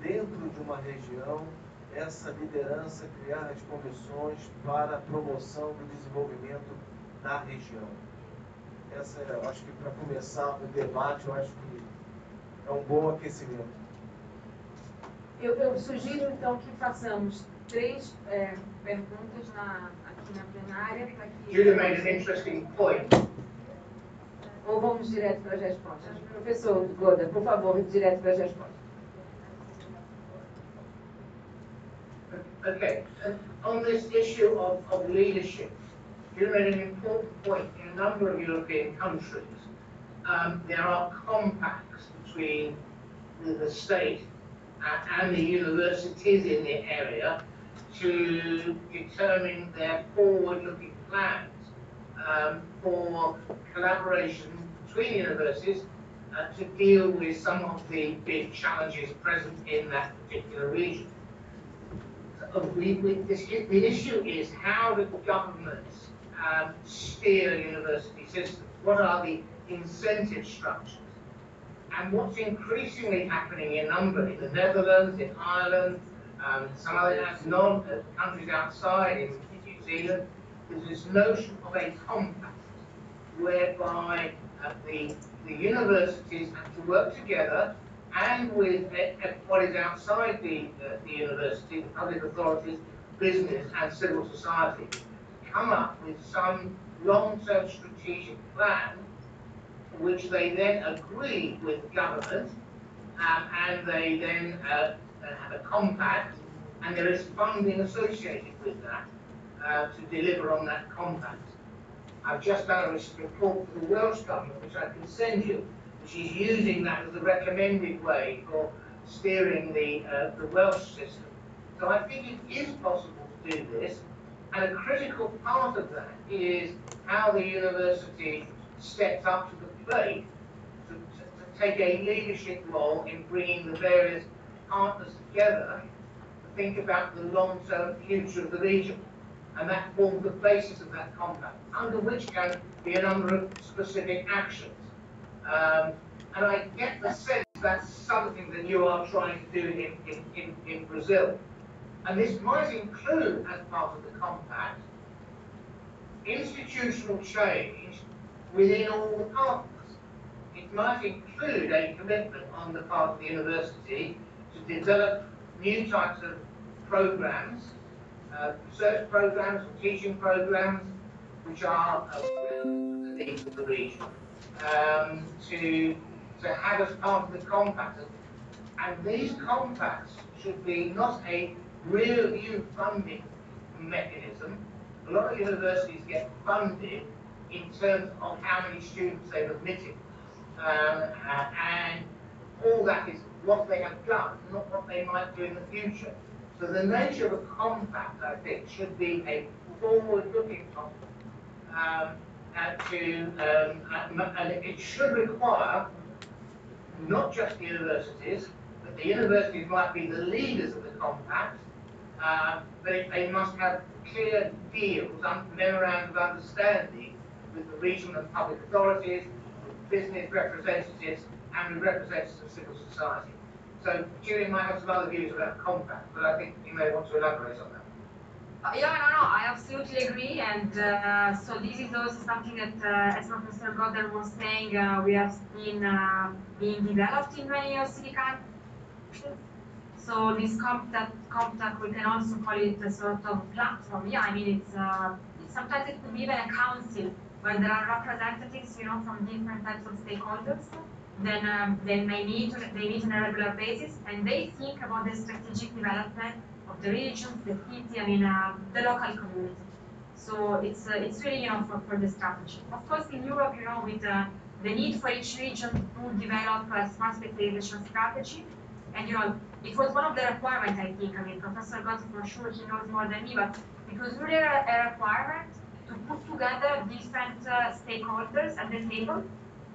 dentro de uma região, essa liderança criar as condições para a promoção do desenvolvimento da região? Essa, eu acho que para começar o debate, eu acho que é um bom aquecimento. Eu sugiro, então, que façamos 3 perguntas aqui na plenária. Para que Julia made an interesting point. Ou vamos direto para as respostas? Professor Goda, por favor, direto para as respostas. Okay, on this issue of leadership, you made an important point. In a number of European countries, there are compacts between the state and the universities in the area to determine their forward-looking plans for collaboration between universities to deal with some of the big challenges present in that particular region. The issue is, how do governments steer university systems? What are the incentive structures? And what's increasingly happening in the Netherlands, in Ireland, some other countries outside, in New Zealand, is this notion of a compact whereby the universities have to work together and with what is outside the university, the public authorities, business and civil society, come up with some long-term strategic plan which they then agree with government, and they then have a compact, and there is funding associated with that to deliver on that compact. I've just done a report for the Welsh government, which I can send you, which is using that as the recommended way for steering the Welsh system. So I think it is possible to do this, and a critical part of that is how the university steps up to the plate to take a leadership role in bringing the various partners together to think about the long-term future of the region. And that forms the basis of that compact, under which can be a number of specific actions. And I get the sense that's something that you are trying to do in Brazil. And this might include, as part of the compact, institutional change within all the partners. It might include a commitment on the part of the university to develop new types of programs, research programs or teaching programs, which are relevant to the needs of the region, to have as part of the compact. And these compacts should be not a rear view funding mechanism. A lot of universities get funded in terms of how many students they've admitted. And all that is what they have done, not what they might do in the future. So the nature of a compact, I think, should be a forward-looking compact, and it should require not just the universities, but the universities might be the leaders of the compact, but they must have clear deals, memorandums of understanding with the regional and public authorities, with business representatives, and with representatives of civil society. So Julian might have some other views about compact, but I think you may want to elaborate on that. Yeah, no, I absolutely agree, and so this is also something that, as Professor Godden was saying, we have seen being developed in many city countries. So this compact, we can also call it a sort of platform. Yeah, I mean, sometimes it could be even a council where there are representatives, from different types of stakeholders. Then they meet on a regular basis, and they think about the strategic development of the region, the city, I mean, the local community. So it's really, for the strategy. Of course, in Europe, with the need for each region to develop a smart specialization strategy, and it was one of the requirements, I think. I mean, Professor Gotti, for sure, he knows more than me, but it was really a requirement to put together different stakeholders at the table,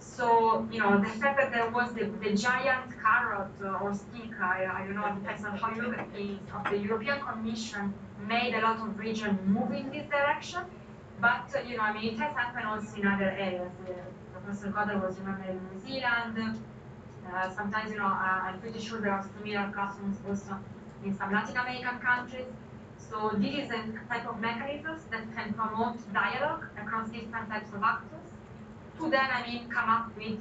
So, you know, the fact that there was the giant carrot or stick, I don't know, it depends on how you look at it, of the European Commission made a lot of regions move in this direction. But, you know, I mean, it has happened also in other areas. Professor Cotter was, remember, in New Zealand. Sometimes, you know, I'm pretty sure there are similar customs also in some Latin American countries. So this is a type of mechanisms that can promote dialogue across different types of actors to then, I mean, come up with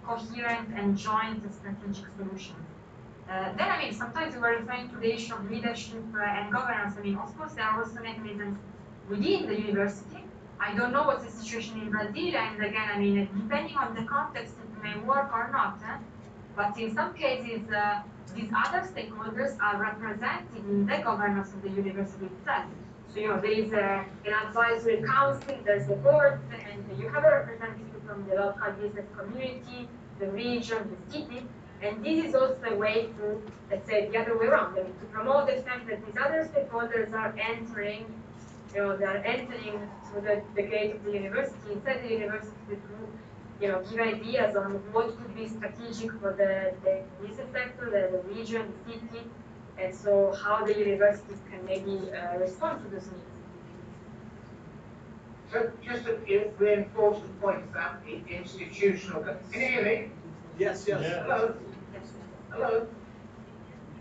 coherent and joint strategic solutions. Then, I mean, sometimes we were referring to the issue of leadership and governance. I mean, of course, there are also mechanisms within the university. I don't know what's the situation in Brazil, and again, I mean, depending on the context, it may work or not. But in some cases, these other stakeholders are represented in the governance of the university itself. So, you know, there is an advisory council, there's a board, and you have a representative from the local business community, the region, the city, and this is also a way to, let's say, the other way around, I mean, to promote the fact that these other stakeholders are entering, you know, they're entering through the gate of the university, inside the university to, you know, give ideas on what could be strategic for the business sector, the region, the city, and so how the universities can maybe respond to those needs. So just to reinforce the point about the institutional, can you hear me? Yes, yes. Yeah. Hello? Yes. Hello?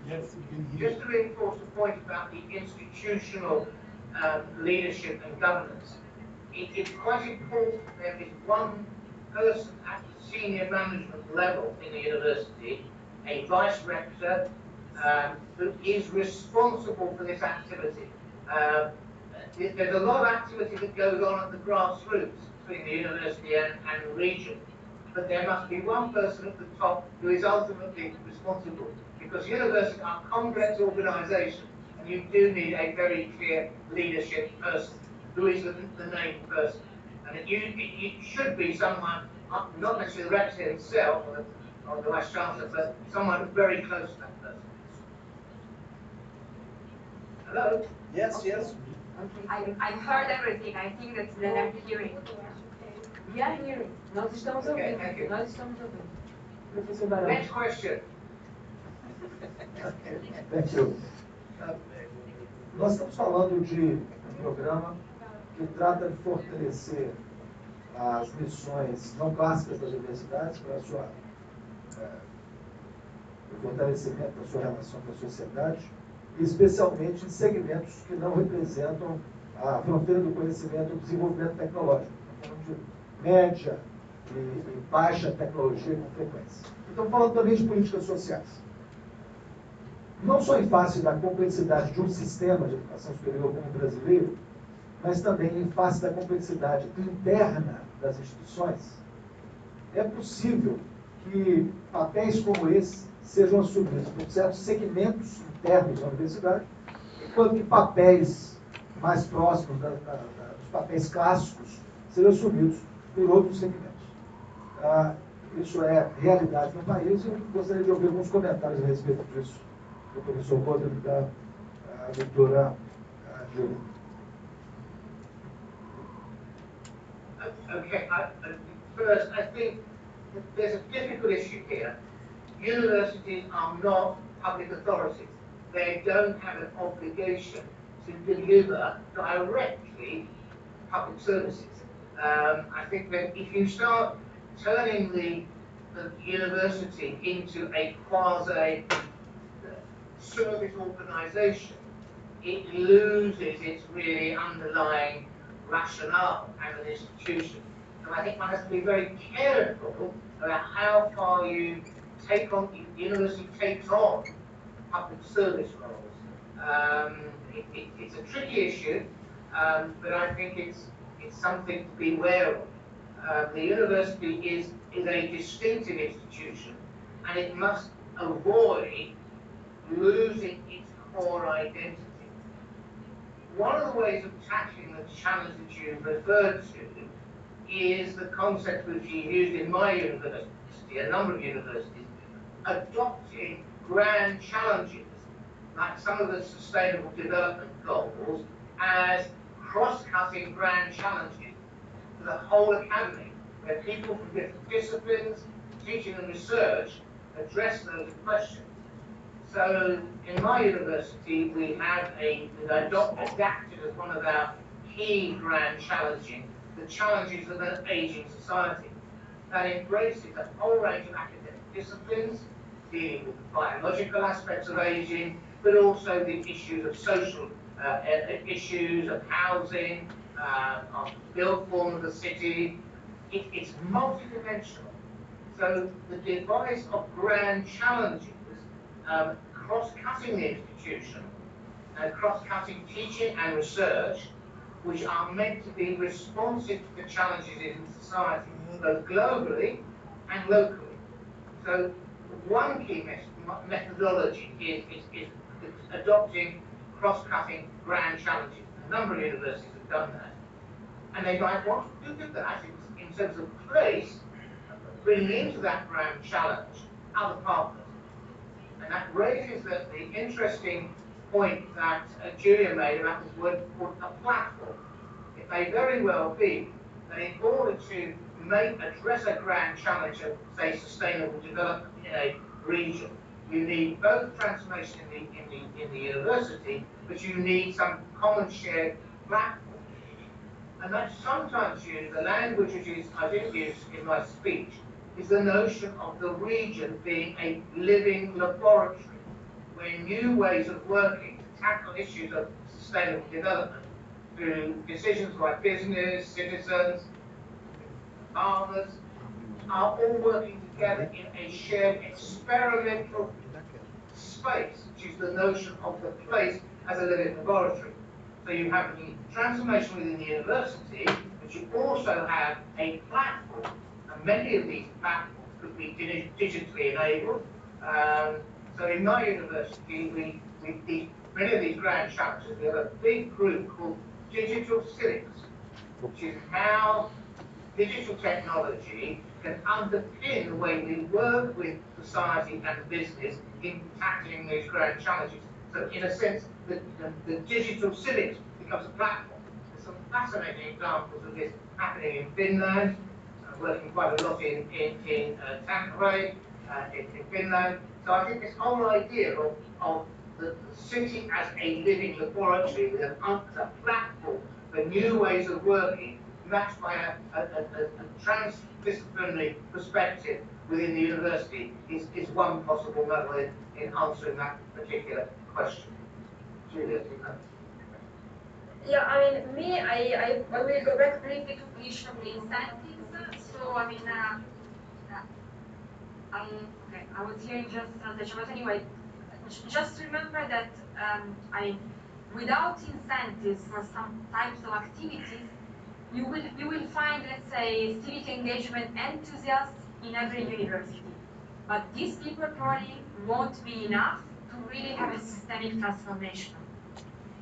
Yes, you can hear. Just to reinforce the point about the institutional leadership and governance, it's quite important there is one person at the senior management level in the university, a vice rector, who is responsible for this activity. There's a lot of activity that goes on at the grassroots between the university and the region, but there must be one person at the top who is ultimately responsible, because universities are complex organisations, and you do need a very clear leadership person who is the named person. And it should be someone, not necessarily the rector himself or the vice chancellor, but someone very close to that person. Hello? Yes, yes. Ok. I've heard everything. I think that they're hearing. We are hearing. Nós estamos Okay, ouvindo. thank you. Nós estamos ouvindo. Professor Barão. Next question. Thank you. Nós estamos falando de um programa que trata de fortalecer as missões não clássicas das universidades para o fortalecimento da sua relação com a sociedade, especialmente em segmentos que não representam a fronteira do conhecimento e do desenvolvimento tecnológico. Estamos falando de média e baixa tecnologia com frequência. Estamos falando também de políticas sociais. Não só em face da complexidade de um sistema de educação superior como o brasileiro, mas também em face da complexidade interna das instituições, é possível que papéis como esse sejam assumidos por certos segmentos internos da universidade, enquanto que papéis mais próximos dos papéis clássicos sejam assumidos por outros segmentos. Isso é realidade no país e eu gostaria de ouvir alguns comentários a respeito disso do professor Rodrigo e da doutora Júlia. Okay, first, I think there's a difficult issue here. Universities are not public authorities. They don't have an obligation to deliver directly public services. I think that if you start turning the university into a quasi service organisation, it loses its really underlying rationale as an institution. And I think one has to be very careful about how far you take on, the university takes on public service roles. It's a tricky issue, but I think it's something to be aware of. The university is a distinctive institution, and it must avoid losing its core identity. One of the ways of tackling the challenge that you referred to is the concept which is used in my university, a number of universities, adopting grand challenges, like some of the sustainable development goals, as cross-cutting grand challenges for the whole academy, where people from different disciplines, teaching and research, address those questions. So in my university, we've adapted as one of our key grand challenges, the challenges of an aging society. That embraces a whole range of academic disciplines, dealing with the biological aspects of aging, but also the issues of social issues of housing, of the built form of the city. It's multidimensional. So the device of grand challenges, cross-cutting the institution, and cross-cutting teaching and research, which are meant to be responsive to the challenges in society, both globally and locally. So one key methodology is adopting cross-cutting grand challenges. A number of universities have done that. And they might want to do that in terms of place, bringing into that grand challenge other partners. And that raises the interesting point that Julia made about this word called a platform. It may very well be that in order to address a grand challenge of, say, sustainable development in a region, you need both transformation in the university, but you need some common shared platform. And that's sometimes used, the language which I didn't use in my speech, is the notion of the region being a living laboratory, where new ways of working to tackle issues of sustainable development through decisions by business, citizens, farmers, are all working together in a shared experimental space, which is the notion of the place as a living laboratory. So you have the transformation within the university, but you also have a platform, and many of these platforms could be digitally enabled. So in my university, many of these grand challenges, we have a big group called Digital Civics, which is how digital technology can underpin the way we work with society and business in tackling these grand challenges. So in a sense, the digital civics becomes a platform. There's some fascinating examples of this happening in Finland, working quite a lot in Tampere, in Finland. So I think this whole idea of the city as a living laboratory with a platform for new ways of working, matched by a transdisciplinary perspective within the university is one possible model in answering that particular question. Julia, do you know? Yeah, I mean, I will go back briefly to the issue of the incentives. So, I mean, okay, I was hearing just translation, but anyway, just remember that, I mean, without incentives for some types of activities, you will find, let's say, civic engagement enthusiasts in every university. But these people probably won't be enough to really have a systemic transformation.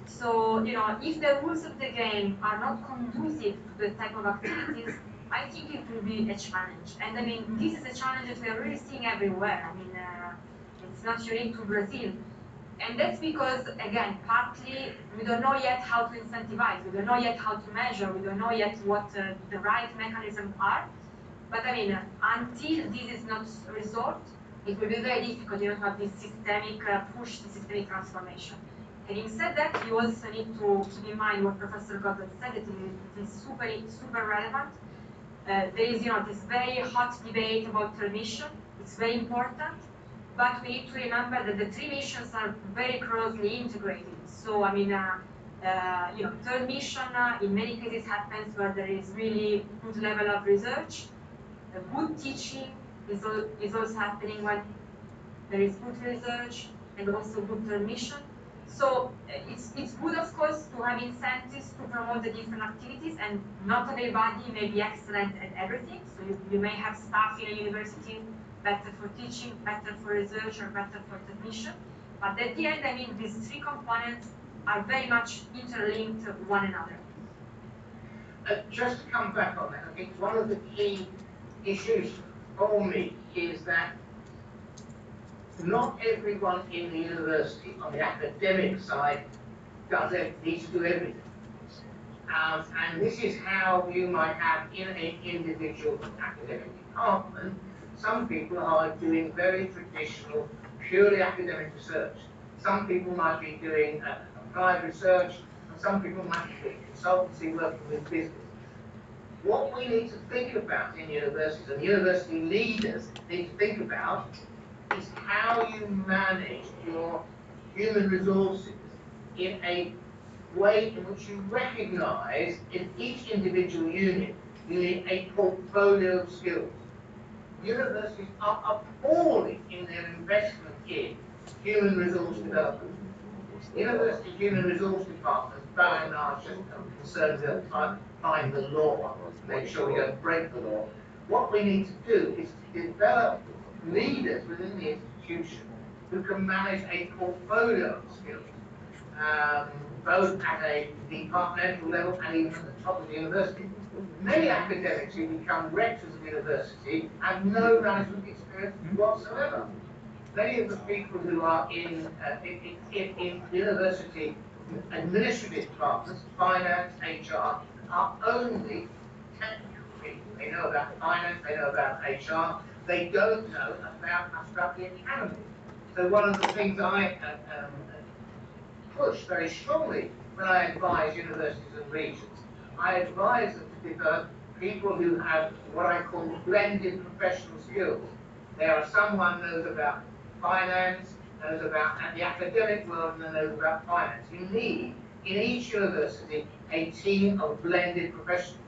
So, you know, if the rules of the game are not conducive to the type of activities, I think it will be a challenge. And I mean, this is a challenge that we are really seeing everywhere. I mean, it's not unique to Brazil. And that's because, again, partly we don't know yet how to incentivize, we don't know yet how to measure, we don't know yet what the right mechanisms are. But I mean, until this is not resolved, it will be very difficult, you know, to have this systemic push, the systemic transformation. Having said that, you also need to keep in mind what Professor Goddard said, that it is super relevant. There is, you know, this very hot debate about permission. It's very important. But we need to remember that the three missions are very closely integrated. So, I mean, you know, third mission in many cases happens where there is really good level of research. Good teaching is also happening when there is good research and also good third mission. So it's good, of course, to have incentives to promote the different activities, and not everybody may be excellent at everything. So you may have staff in a university better for teaching, better for research, or better for technician. But at the end, I mean, these three components are very much interlinked to one another. Just to come back on that, I think one of the key issues for me is that not everyone in the university on the academic side needs to do everything. And this is how you might have in an individual academic department, some people are doing very traditional, purely academic research. Some people might be doing applied research, and some people might be doing consultancy, working with business. What we need to think about in universities, and university leaders need to think about, is how you manage your human resources in a way in which you recognize in each individual unit you need a portfolio of skills. Universities are appalling in their investment in human resource development. University human resource departments, by and large, just concerned with applying the law, make sure we don't break the law. What we need to do is to develop leaders within the institution who can manage a portfolio of skills, both at a departmental level and even at the top of the university. Many academics who become rectors of university have no management experience whatsoever. Many of the people who are in university administrative departments, finance, HR, are only technical people. They know about finance, they know about HR, they don't know about the academy. So one of the things I push very strongly when I advise universities and regions, I advise them to develop people who have what I call blended professional skills. There are someone knows about finance, knows about the academic world, and knows about finance. You need, in each university, a team of blended professionals.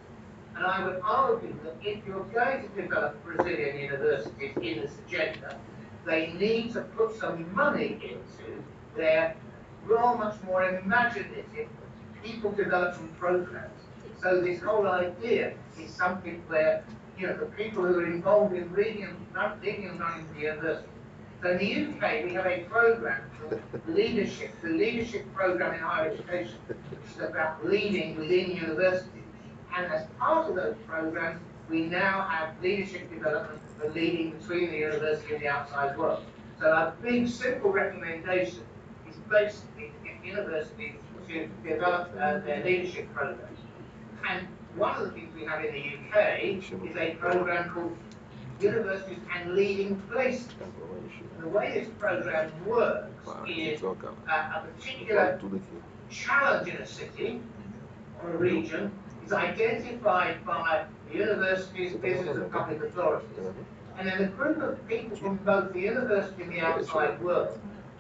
And I would argue that if you're going to develop Brazilian universities in this agenda, they need to put some money into their much more imaginative people development programs. So this whole idea is something where, you know, the people who are involved in leading and running the university. So in the UK, we have a program called Leadership, the Leadership Program in Higher Education, which is about leading within universities. And as part of those programs, we now have leadership development for leading between the university and the outside world. So a big, simple recommendation is basically to get universities to develop their leadership programs. And one of the things we have in the UK is a program called Universities and Leading Places. And the way this program works is a particular challenge in a city or a region is identified by the universities, business and public authorities. And then a group of people from both the university and the outside world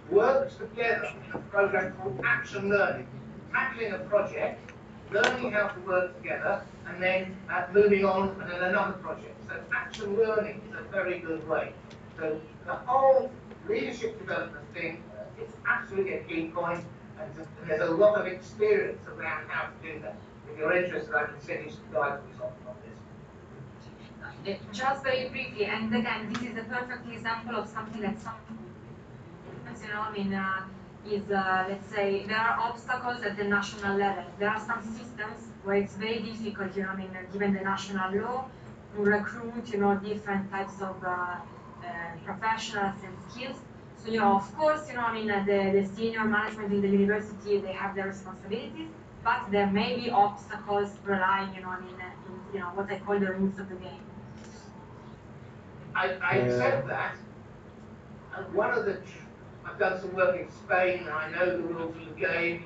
works together in a program called Action Learning, tackling a project, learning how to work together, and then moving on and then another project. So action learning is a very good way. So the whole leadership development thing is absolutely a key point, and there's a lot of experience around how to do that. If you're interested, I can send you some guidance on this. Just very briefly, and again, this is a perfect example of something that sometimes, you know, I mean, let's say, there are obstacles at the national level. There are some systems where it's very difficult, you know, I mean, given the national law, to recruit, you know, different types of professionals and skills. So, you know, of course, you know, I mean, the senior management in the university, they have their responsibilities, but there may be obstacles relying, you know, I mean, you know, what I call the rules of the game. I accept that. And one of the, I've done some work in Spain, and I know the rules of the game.